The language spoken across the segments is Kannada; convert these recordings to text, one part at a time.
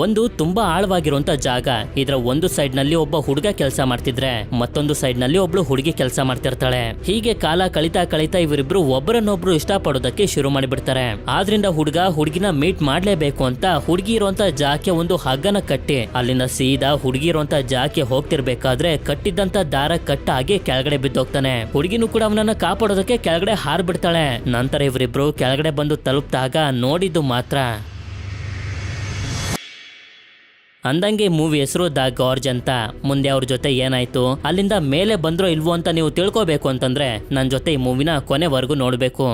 ಒಂದು ತುಂಬಾ ಆಳವಾಗಿರುವಂತ ಜಾಗ. ಇದರ ಒಂದು ಸೈಡ್ ನಲ್ಲಿ ಒಬ್ಬ ಹುಡುಗ ಕೆಲಸ ಮಾಡ್ತಿದ್ರೆ ಮತ್ತೊಂದು ಸೈಡ್ ನಲ್ಲಿ ಒಬ್ಳು ಹುಡುಗಿ ಕೆಲಸ ಮಾಡ್ತಿರ್ತಾಳೆ. ಹೀಗೆ ಕಾಲ ಕಳಿತಾ ಕಳಿತಾ ಇವರಿಬ್ರು ಒಬ್ಬರನ್ನೊಬ್ರು ಇಷ್ಟಪಡೋದಕ್ಕೆ ಶುರು ಮಾಡಿಬಿಡ್ತಾರೆ. ಆದ್ರಿಂದ ಹುಡುಗ ಹುಡುಗಿನ ಮೀಟ್ ಮಾಡ್ಲೇಬೇಕು ಅಂತ ಹುಡುಗಿ ಇರುವಂತ ಜಾಗಕ್ಕೆ ಒಂದು ಹಗ್ಗನ ಕಟ್ಟಿ ಅಲ್ಲಿಂದ ಸೀದಾ ಹುಡುಗಿ ಇರುವಂತ ಜಾಗಕ್ಕೆ ಹೋಗ್ತಿರ್ಬೇಕಾದ್ರೆ ಕಟ್ಟಿದ್ದಂತ ದಾರ ಕಟ್ಟಾಗಿ ಕೆಳಗಡೆ ಬಿದ್ದೋಗ್ತಾನೆ. ಹುಡುಗಿನೂ ಕೂಡ ಅವನನ್ನ ಕಾಪಾಡೋದಕ್ಕೆ ಕೆಳಗಡೆ ಹಾರ್ಬಿಡ್ತಾಳೆ. ನಂತರ ಇವರಿಬ್ರು ಕೆಳಗಡೆ ಬಂದು ತಲುಪಿದಾಗ ನೋಡಿದ್ದು ಮಾತ್ರ ಅಂದಂಗೆ ಮೂವಿ ಹೆಸರು ದ ಗಾರ್ಜ್ ಅಂತ. ಮುಂದೆ ಅವ್ರ ಜೊತೆ ಏನಾಯ್ತು, ಅಲ್ಲಿಂದ ಮೇಲೆ ಬಂದ್ರೋ ಇಲ್ವೋ ಅಂತ ನೀವು ತಿಳ್ಕೋಬೇಕು ಅಂತಂದ್ರೆ ನನ್ನ ಜೊತೆ ಈ ಮೂವಿನ ಕೊನೆವರೆಗೂ ನೋಡಬೇಕು.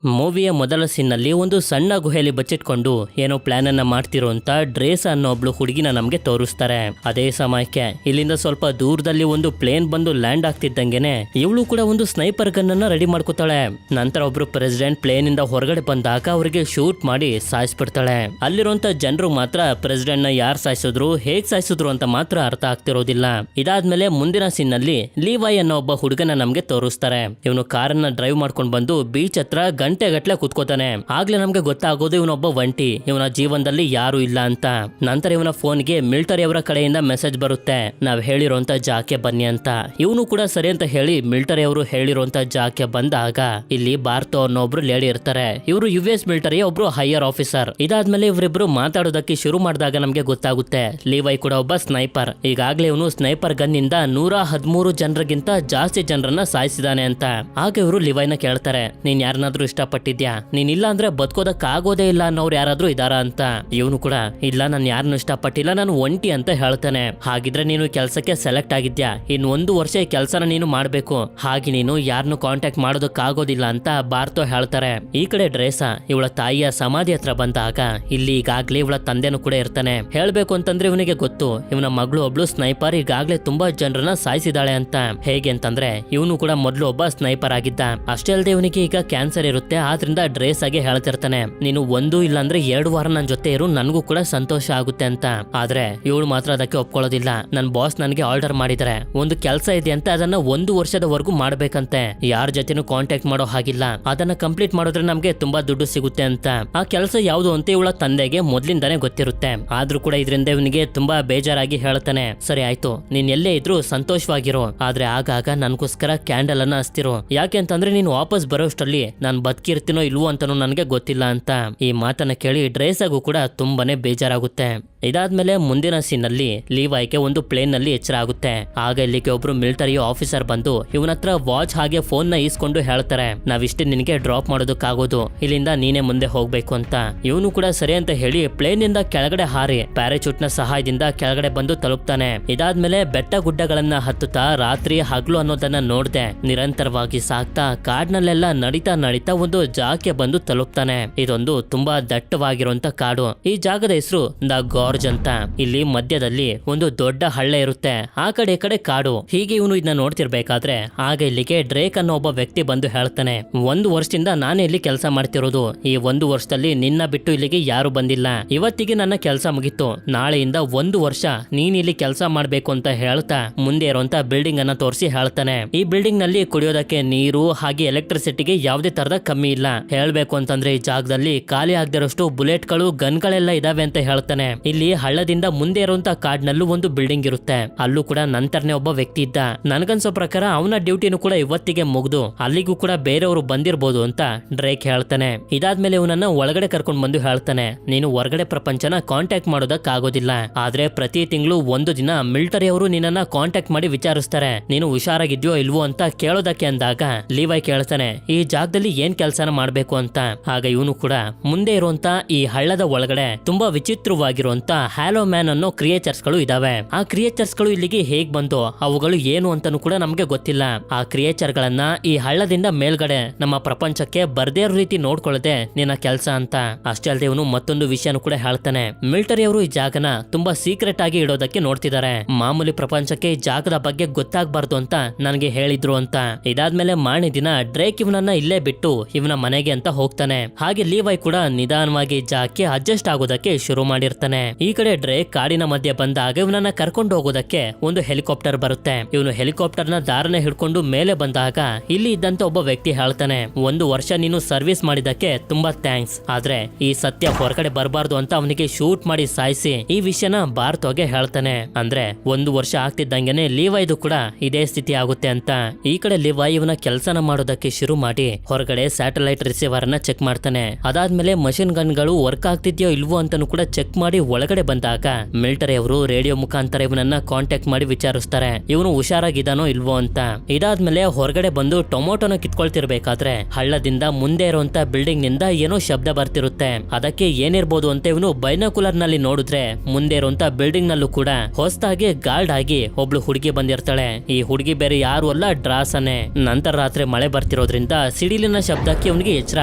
ಮೂವಿಯ ಮೊದಲ ಸೀನ್ನಲ್ಲಿ ಒಂದು ಸಣ್ಣ ಗುಹೆಯಲ್ಲಿ ಬಚ್ಚಿಟ್ಕೊಂಡು ಏನೋ ಪ್ಲಾನ್ ಅನ್ನ ಮಾಡ್ತಿರೋ ಅಂತ ಡ್ರೇಸ್ ಅನ್ನೋ ಒಬ್ಳು ಹುಡುಗಿನ ನಮ್ಗೆ ತೋರಿಸ್ತಾರೆ. ಅದೇ ಸಮಯಕ್ಕೆ ಇಲ್ಲಿಂದ ಸ್ವಲ್ಪ ದೂರದಲ್ಲಿ ಒಂದು ಪ್ಲೇನ್ ಬಂದು ಲ್ಯಾಂಡ್ ಆಗ್ತಿದ್ದಂಗೆನೆ ಇವಳು ಕೂಡ ಒಂದು ಸ್ನೈಪರ್ ಗನ್ ಅನ್ನ ರೆಡಿ ಮಾಡ್ಕೋತಾಳೆ. ನಂತರ ಒಬ್ರು ಪ್ರೆಸಿಡೆಂಟ್ ಪ್ಲೇನ್ ಇಂದ ಹೊರಗಡೆ ಬಂದಾಗ ಅವರಿಗೆ ಶೂಟ್ ಮಾಡಿ ಸಾಯಿಸ್ಬಿಡ್ತಾಳೆ. ಅಲ್ಲಿರುವಂತ ಜನರು ಮಾತ್ರ ಪ್ರೆಸಿಡೆಂಟ್ ನ ಯಾರು ಸಾಯಿಸಿದ್ರು, ಹೇಗ್ ಸಾಯಿಸಿದ್ರು ಅಂತ ಮಾತ್ರ ಅರ್ಥ ಆಗ್ತಿರೋದಿಲ್ಲ. ಇದಾದ್ಮೇಲೆ ಮುಂದಿನ ಸೀನ್ ನಲ್ಲಿ ಲೀವಾಯ್ ಅನ್ನೋ ಒಬ್ಬ ಹುಡುಗನ ನಮ್ಗೆ ತೋರಿಸ್ತಾರೆ. ಇವನು ಕಾರನ್ನ ಡ್ರೈವ್ ಮಾಡ್ಕೊಂಡು ಬಂದು ಬೀಚ್ ಹತ್ರ ಗಂಟೆಗಟ್ಲೆ ಕುತ್ಕೋತಾನೆ. ಆಗ್ಲೇ ನಮ್ಗೆ ಗೊತ್ತಾಗೋದು ಇವನೊಬ್ಬ ಒಂಟಿ, ಇವನ ಜೀವನದಲ್ಲಿ ಯಾರು ಇಲ್ಲ ಅಂತ. ನಂತರ ಇವನ ಫೋನ್ಗೆ ಮಿಲಿಟರಿ ಅವರ ಕಡೆಯಿಂದ ಮೆಸೇಜ್ ಬರುತ್ತೆ, ನಾವ್ ಹೇಳಿರೋಂತ ಜಾಕೆ ಬನ್ನಿ ಅಂತ. ಇವನು ಕೂಡ ಸರಿ ಅಂತ ಹೇಳಿ ಮಿಲಿಟರಿ ಅವರು ಹೇಳಿರೋಂತ ಜಾಕೆ ಬಂದಾಗ ಇಲ್ಲಿ ಭಾರತ ಅನ್ನೋ ಒಬ್ರು ಲೇಡಿ ಇರ್ತಾರೆ. ಇವರು US ಮಿಲಿಟರಿಯ ಒಬ್ರು ಹೈಯರ್ ಆಫೀಸರ್. ಇದಾದ್ಮೇಲೆ ಇವರಿಬ್ರು ಮಾತಾಡೋದಕ್ಕೆ ಶುರು ಮಾಡಿದಾಗ ನಮ್ಗೆ ಗೊತ್ತಾಗುತ್ತೆ ಲೀವೈ ಕೂಡ ಒಬ್ಬ ಸ್ನೈಪರ್. ಈಗಾಗ್ಲೇ ಇವನು ಸ್ನೈಪರ್ ಗನ್ ಇಂದ 113 ಜನರಿಗಿಂತ ಜಾಸ್ತಿ ಜನರನ್ನ ಸಾಯಿಸಿದಾನೆ ಅಂತ. ಆಗ ಇವರು ಲಿವೈನ ಕೇಳ್ತಾರೆ, ನೀನ್ ಯಾರನ್ನಾದ್ರೂ ಇಷ್ಟಪಟ್ಟಿದ್ಯಾ, ನೀನ್ ಇಲ್ಲ ಅಂದ್ರೆ ಬದುಕೋದಕ್ ಆಗೋದೇ ಇಲ್ಲ ಅನ್ನೋರು ಯಾರಾದ್ರೂ ಇದಾರ ಅಂತ. ಇವನು ಕೂಡ ಇಲ್ಲ, ನಾನು ಯಾರನ್ನು ಇಷ್ಟಪಟ್ಟಿಲ್ಲ, ನಾನು ಒಂಟಿ ಅಂತ ಹೇಳ್ತಾನೆ. ಹಾಗಿದ್ರೆ ನೀನು ಕೆಲಸಕ್ಕೆ ಸೆಲೆಕ್ಟ್ ಆಗಿದ್ಯಾ, ಇನ್ 1 ವರ್ಷ ಈ ಕೆಲಸನ ನೀನು ಮಾಡ್ಬೇಕು, ಹಾಗೆ ನೀನು ಯಾರನ್ನು ಕಾಂಟ್ಯಾಕ್ಟ್ ಮಾಡೋದಕ್ ಆಗೋದಿಲ್ಲ ಅಂತ ಭಾರತ ಹೇಳ್ತಾರೆ. ಈ ಕಡೆ ಡ್ರೇಸ ಇವಳ ತಾಯಿಯ ಸಮಾಧಿ ಹತ್ರ ಬಂದಾಗ ಇಲ್ಲಿ ಈಗಾಗ್ಲೇ ಇವಳ ತಂದೆನೂ ಕೂಡ ಇರ್ತಾನೆ. ಹೇಳ್ಬೇಕು ಅಂತಂದ್ರೆ ಇವನಿಗೆ ಗೊತ್ತು ಇವನ ಮಗಳು ಒಬ್ಳು ಸ್ನೈಪರ್ ಈಗಾಗ್ಲೇ ತುಂಬಾ ಜನರನ್ನ ಸಾಯಿಸಿದಾಳೆ ಅಂತ. ಹೇಗೆ ಅಂತಂದ್ರೆ ಇವನು ಕೂಡ ಮೊದಲು ಒಬ್ಬ ಸ್ನೈಪರ್ ಆಗಿದ್ದ. ಅಷ್ಟೇ ಅಲ್ಲದೆ ಇವನಿಗೆ ಈಗ ಕ್ಯಾನ್ಸರ್ ಇರುತ್ತೆ. ಆದ್ರಿಂದ ಡ್ರೇಸ್ ಆಗಿ ಹೇಳ್ತಿರ್ತಾನೆ, ನೀನು 1 ಇಲ್ಲಾಂದ್ರೆ 2 ವಾರ ನನ್ನ ಜೊತೆ ಇರು, ನನಗೂ ಕೂಡ ಸಂತೋಷ ಆಗುತ್ತೆ ಅಂತ. ಆದ್ರೆ ಇವಳು ಮಾತ್ರ ಅದಕ್ಕೆ ಒಪ್ಕೊಳ್ಳೋದಿಲ್ಲ. ನನ್ ಬಾಸ್ ನನಗೆ ಆರ್ಡರ್ ಮಾಡಿದರೆ ಒಂದು ಕೆಲಸ ಇದೆ ಅಂತ, ಅದನ್ನ 1 ವರ್ಷದವರೆಗೂ ಮಾಡ್ಬೇಕಂತೆ, ಯಾರ ಜೊತೆನೂ ಕಾಂಟ್ಯಾಕ್ಟ್ ಮಾಡೋ ಹಾಗಿಲ್ಲ, ಅದನ್ನ ಕಂಪ್ಲೀಟ್ ಮಾಡಿದ್ರೆ ನಮ್ಗೆ ತುಂಬಾ ದುಡ್ಡು ಸಿಗುತ್ತೆ ಅಂತ. ಆ ಕೆಲಸ ಯಾವುದು ಅಂತ ಇವಳ ತಂದೆಗೆ ಮೊದ್ಲಿಂದಾನೆ ಗೊತ್ತಿರುತ್ತೆ. ಆದ್ರೂ ಕೂಡ ಇದರಿಂದ ಇವನಿಗೆ ತುಂಬಾ ಬೇಜಾರಾಗಿ ಹೇಳ್ತಾನೆ, ಸರಿ ಆಯ್ತು, ನೀನ್ ಎಲ್ಲೇ ಇದ್ರು ಸಂತೋಷವಾಗಿರೋ, ಆದ್ರೆ ಆಗಾಗ ನನ್ಗೋಸ್ಕರ ಕ್ಯಾಂಡಲ್ ಅನ್ನ ಹಚ್ತಿರೋ, ಯಾಕೆ ಅಂತಂದ್ರೆ ನೀನು ವಾಪಸ್ ಬರೋಷ್ಟರಲ್ಲಿ ನಾನ್ ಬದುಕಿರ್ತೀನೋ ಇಲ್ವೋ ಅಂತಾನು ನನಗೆ ಗೊತ್ತಿಲ್ಲ ಅಂತ. ಈ ಮಾತನ್ನ ಕೇಳಿ ಡ್ರೇಸಾಗೂ ಕೂಡ ತುಂಬಾನೇ ಬೇಜಾರಾಗುತ್ತೆ. ಇದಾದ್ಮೇಲೆ ಮುಂದಿನ ಸೀನ್ ನಲ್ಲಿ ಲೀವಾಯ್ಗೆ ಒಂದು ಪ್ಲೇನ್ ನಲ್ಲಿ ಎಚ್ಚರ ಆಗುತ್ತೆ. ಆಗ ಇಲ್ಲಿಗೆ ಒಬ್ರು ಮಿಲಿಟರಿ ಆಫೀಸರ್ ಬಂದು ಇವನ ಹತ್ರ ವಾಚ್ ಹಾಗೆ ಫೋನ್ ನ ಈಸ್ಕೊಂಡು ಹೇಳ್ತಾರೆ, ನಾವಿಷ್ಟೇ ನಿನಗೆ ಡ್ರಾಪ್ ಮಾಡೋದಕ್ಕಾಗೋದು, ಇಲ್ಲಿಂದ ನೀನೇ ಮುಂದೆ ಹೋಗ್ಬೇಕು ಅಂತ. ಇವನು ಕೂಡ ಸರಿ ಅಂತ ಹೇಳಿ ಪ್ಲೇನ್ ಇಂದ ಕೆಳಗಡೆ ಹಾರಿ ಪ್ಯಾರಾಚೂಟ್ ನ ಸಹಾಯದಿಂದ ಕೆಳಗಡೆ ಬಂದು ತಲುಪ್ತಾನೆ. ಇದಾದ್ಮೇಲೆ ಬೆಟ್ಟ ಗುಡ್ಡಗಳನ್ನ ಹತ್ತುತ್ತಾ ರಾತ್ರಿ ಹಗ್ಲು ಅನ್ನೋದನ್ನ ನೋಡ್ದೆ ನಿರಂತರವಾಗಿ ಸಾಕ್ತಾ ಕಾಡ್ನಲ್ಲೆಲ್ಲ ನಡೀತಾ ನಡೀತಾ ಒಂದು ಜಾಗಕ್ಕೆ ಬಂದು ತಲುಪ್ತಾನೆ. ಇದೊಂದು ತುಂಬಾ ದಟ್ಟವಾಗಿರುವಂತ ಕಾಡು. ಈ ಜಾಗದ ಹೆಸರು ದ ಗಾರ್ಜ್ ಅಂತ. ಇಲ್ಲಿ ಮಧ್ಯದಲ್ಲಿ ಒಂದು ದೊಡ್ಡ ಹಳ್ಳ ಇರುತ್ತೆ, ಆ ಕಡೆ ಈ ಕಡೆ ಕಾಡು. ಹೀಗೆ ಇವನು ಇದನ್ನ ನೋಡ್ತಿರ್ಬೇಕಾದ್ರೆ ಆಗ ಇಲ್ಲಿಗೆ ಡ್ರೇಕ್ ಅನ್ನೋ ಒಬ್ಬ ವ್ಯಕ್ತಿ ಬಂದು ಹೇಳ್ತಾನೆ, 1 ವರ್ಷದಿಂದ ನಾನೇ ಇಲ್ಲಿ ಕೆಲಸ ಮಾಡ್ತಿರೋದು, ಈ 1 ವರ್ಷದಲ್ಲಿ ನಿನ್ನ ಬಿಟ್ಟು ಇಲ್ಲಿಗೆ ಯಾರು ಬಂದಿಲ್ಲ, ಇವತ್ತಿಗೆ ನನ್ನ ಕೆಲಸ ಮುಗಿತು, ನಾಳೆಯಿಂದ 1 ವರ್ಷ ನೀನ್ ಇಲ್ಲಿ ಕೆಲಸ ಮಾಡ್ಬೇಕು ಅಂತ ಹೇಳ್ತಾ ಮುಂದೆ ಇರುವಂತ ಬಿಲ್ಡಿಂಗ್ ಅನ್ನ ತೋರಿಸಿ ಹೇಳ್ತಾನೆ. ಈ ಬಿಲ್ಡಿಂಗ್ ನಲ್ಲಿ ಕುಡಿಯೋದಕ್ಕೆ ನೀರು ಹಾಗೆ ಎಲೆಕ್ಟ್ರಿಸಿಟಿಗೆ ಯಾವುದೇ ತರದ ಕಮ್ಮಿ ಇಲ್ಲ. ಹೇಳ್ಬೇಕು ಅಂತಂದ್ರೆ ಈ ಜಾಗದಲ್ಲಿ ಖಾಲಿ ಆಗದಿರೋಷ್ಟು ಬುಲೆಟ್ಗಳು ಗನ್ಗಳೆಲ್ಲ ಇದಾವೆ ಅಂತ ಹೇಳ್ತಾನೆ. ಇಲ್ಲಿ ಹಳ್ಳದಿಂದ ಮುಂದೆ ಇರುವಂತ ಕಾಡ್ನಲ್ಲೂ ಒಂದು ಬಿಲ್ಡಿಂಗ್ ಇರುತ್ತೆ, ಅಲ್ಲೂ ಕೂಡ ನಂತರನೇ ಒಬ್ಬ ವ್ಯಕ್ತಿ ಇದ್ದ. ನನ್ಗನ್ಸೋ ಪ್ರಕಾರ ಅವನ ಡ್ಯೂಟಿನೂ ಕೂಡ ಇವತ್ತಿಗೆ ಮುಗ್ದು ಅಲ್ಲಿಗೂ ಕೂಡ ಬೇರೆಯವರು ಬಂದಿರಬಹುದು ಅಂತ ಡ್ರೇಕ್ ಹೇಳ್ತಾನೆ. ಇದಾದ್ಮೇಲೆ ಇವನನ್ನ ಒಳಗಡೆ ಕರ್ಕೊಂಡ್ ಬಂದು ಹೇಳ್ತಾನೆ, ನೀನು ಹೊರಗಡೆ ಪ್ರಪಂಚನ ಕಾಂಟ್ಯಾಕ್ಟ್ ಮಾಡೋದಕ್ ಆಗೋದಿಲ್ಲ, ಆದ್ರೆ ಪ್ರತಿ ತಿಂಗಳು 1 ದಿನ ಮಿಲಿಟರಿ ಅವರು ನಿನ್ನನ್ನ ಕಾಂಟ್ಯಾಕ್ಟ್ ಮಾಡಿ ವಿಚಾರಿಸ್ತಾರೆ, ನೀನು ಹುಷಾರಾಗಿದ್ಯೋ ಇಲ್ವೋ ಅಂತ ಕೇಳೋದಕ್ಕೆ ಅಂದಾಗ ಲೀವೈ ಕೇಳ್ತಾನೆ, ಈ ಜಾಗದಲ್ಲಿ ಏನ್ ಕೆಲಸನ ಮಾಡ್ಬೇಕು ಅಂತ. ಆಗ ಇವನು ಕೂಡ ಮುಂದೆ ಇರುವಂತ ಈ ಹಳ್ಳದ ಒಳಗಡೆ ತುಂಬಾ ವಿಚಿತ್ರವಾಗಿರುವಂತ ಹ್ಯಾಲೋ ಮ್ಯಾನ್ ಅನ್ನೋ ಕ್ರಿಯೇಚರ್ಸ್ ಗಳು ಇದಾವೆ. ಆ ಕ್ರಿಯೇಚರ್ಸ್ ಗಳು ಇಲ್ಲಿಗೆ ಹೇಗ್ ಬಂದು ಅವುಗಳು ಏನು ಅಂತಾನು ಕೂಡ ನಮ್ಗೆ ಗೊತ್ತಿಲ್ಲ. ಆ ಕ್ರಿಯೇಚರ್ ಗಳನ್ನ ಈ ಹಳ್ಳದಿಂದ ಮೇಲ್ಗಡೆ ನಮ್ಮ ಪ್ರಪಂಚಕ್ಕೆ ಬರ್ದೇ ಇರೋ ರೀತಿ ನೋಡ್ಕೊಳ್ಳದೆ ನಿನ್ನ ಕೆಲಸ ಅಂತ. ಅಷ್ಟೇ ಅಲ್ಲದೆ ಇವನು ಮತ್ತೊಂದು ವಿಷಯನೂ ಕೂಡ ಹೇಳ್ತಾನೆ, ಮಿಲಿಟರಿ ಅವರು ಈ ಜಾಗನ ತುಂಬಾ ಸೀಕ್ರೆಟ್ ಆಗಿ ಇಡೋದಕ್ಕೆ ನೋಡ್ತಿದ್ದಾರೆ, ಮಾಮೂಲಿ ಪ್ರಪಂಚಕ್ಕೆ ಈ ಜಾಗದ ಬಗ್ಗೆ ಗೊತ್ತಾಗಬಾರ್ದು ಅಂತ ನನಗೆ ಹೇಳಿದ್ರು ಅಂತ. ಇದಾದ್ಮೇಲೆ ಮಾರನೇ ದಿನ ಡ್ರೇಕ್ ಇವನನ್ನ ಇಲ್ಲೇ ಬಿಟ್ಟು ಇವನ ಮನೆಗೆ ಅಂತ ಹೋಗ್ತಾನೆ. ಹಾಗೆ ಲೀವೈ ಕೂಡ ನಿಧಾನವಾಗಿ ಜಾಗಕ್ಕೆ ಅಡ್ಜಸ್ಟ್ ಆಗೋದಕ್ಕೆ ಶುರು ಮಾಡಿರ್ತಾನೆ. ಈ ಕಡೆ ಡ್ರೇಕ್ ಕಾಡಿನ ಮಧ್ಯೆ ಬಂದಾಗ ಇವನನ್ನ ಕರ್ಕೊಂಡು ಹೋಗೋದಕ್ಕೆ ಒಂದು ಹೆಲಿಕಾಪ್ಟರ್ ಬರುತ್ತೆ. ಇವನು ಹೆಲಿಕಾಪ್ಟರ್ ನ ದಾರನ ಹಿಡ್ಕೊಂಡು ಮೇಲೆ ಬಂದಾಗ ಇಲ್ಲಿ ಇದ್ದಂತ ಒಬ್ಬ ವ್ಯಕ್ತಿ ಹೇಳ್ತಾನೆ, 1 ವರ್ಷ ನೀನು ಸರ್ವಿಸ್ ಮಾಡಿದಕ್ಕೆ ತುಂಬಾ ಥ್ಯಾಂಕ್ಸ್. ಆದ್ರೆ ಈ ಸತ್ಯ ಹೊರಗಡೆ ಬರಬಾರ್ದು ಅಂತ ಅವನಿಗೆ ಶೂಟ್ ಮಾಡಿ ಸಾಯಿಸಿ ಈ ವಿಷಯನ ಭಾರತಗೆ ಹೇಳ್ತಾನೆ. ಅಂದ್ರೆ 1 ವರ್ಷ ಆಗ್ತಿದ್ದಂಗೆನೆ ಲೀವೈದು ಕೂಡ ಇದೇ ಸ್ಥಿತಿ ಆಗುತ್ತೆ ಅಂತ. ಈ ಕಡೆ ಲಿವೈ ಇವನ ಕೆಲಸನ ಮಾಡೋದಕ್ಕೆ ಶುರು ಮಾಡಿ ಹೊರಗಡೆ ಸ್ಯಾಟಲೈಟ್ ರಿಸೀವರ್ ನ ಚೆಕ್ ಮಾಡ್ತಾನೆ. ಅದಾದ್ಮೇಲೆ ಮಷಿನ್ ಗನ್ಗಳು ವರ್ಕ್ ಆಗ್ತಿದ್ಯೋ ಇಲ್ವೋ ಅಂತಾನು ಕೂಡ ಚೆಕ್ ಮಾಡಿ ಒಳಗಡೆ ಬಂದಾಗ ಮಿಲಿಟರಿ ಅವರು ರೇಡಿಯೋ ಮುಖಾಂತರ ಇವನನ್ನ ಕಾಂಟ್ಯಾಕ್ಟ್ ಮಾಡಿ ವಿಚಾರಿಸ್ತಾರೆ, ಇವನು ಹುಷಾರಾಗಿದ್ದಾನೋ ಇಲ್ವೋ ಅಂತ. ಇದಾದ್ಮೇಲೆ ಹೊರಗಡೆ ಬಂದು ಟೊಮೊಟೊನ ಕಿತ್ಕೊಳ್ತಿರ್ಬೇಕಾದ್ರೆ ಹಳ್ಳದಿಂದ ಮುಂದೆ ಇರುವಂತ ಬಿಲ್ಡಿಂಗ್ ನಿಂದ ಏನೋ ಶಬ್ದ ಬರ್ತಿರುತ್ತೆ. ಅದಕ್ಕೆ ಏನಿರ್ಬೋದು ಅಂತ ಇವನು ಬೈನಾಕುಲರ್ ನಲ್ಲಿ ನೋಡಿದ್ರೆ ಮುಂದೆ ಇರುವಂತ ಬಿಲ್ಡಿಂಗ್ ನಲ್ಲೂ ಕೂಡ ಹೊಸದಾಗಿ ಗಾರ್ಡ್ ಆಗಿ ಒಬ್ಳು ಹುಡುಗಿ ಬಂದಿರ್ತಾಳೆ. ಈ ಹುಡುಗಿ ಬೇರೆ ಯಾರು ಅಲ್ಲ, ಡ್ರಾಸನೆ. ನಂತರ ರಾತ್ರಿ ಮಳೆ ಬರ್ತಿರೋದ್ರಿಂದ ಸಿಡಿಲಿನ ಶಬ್ದಕ್ಕೆ ಅವನಿಗೆ ಎಚ್ಚರ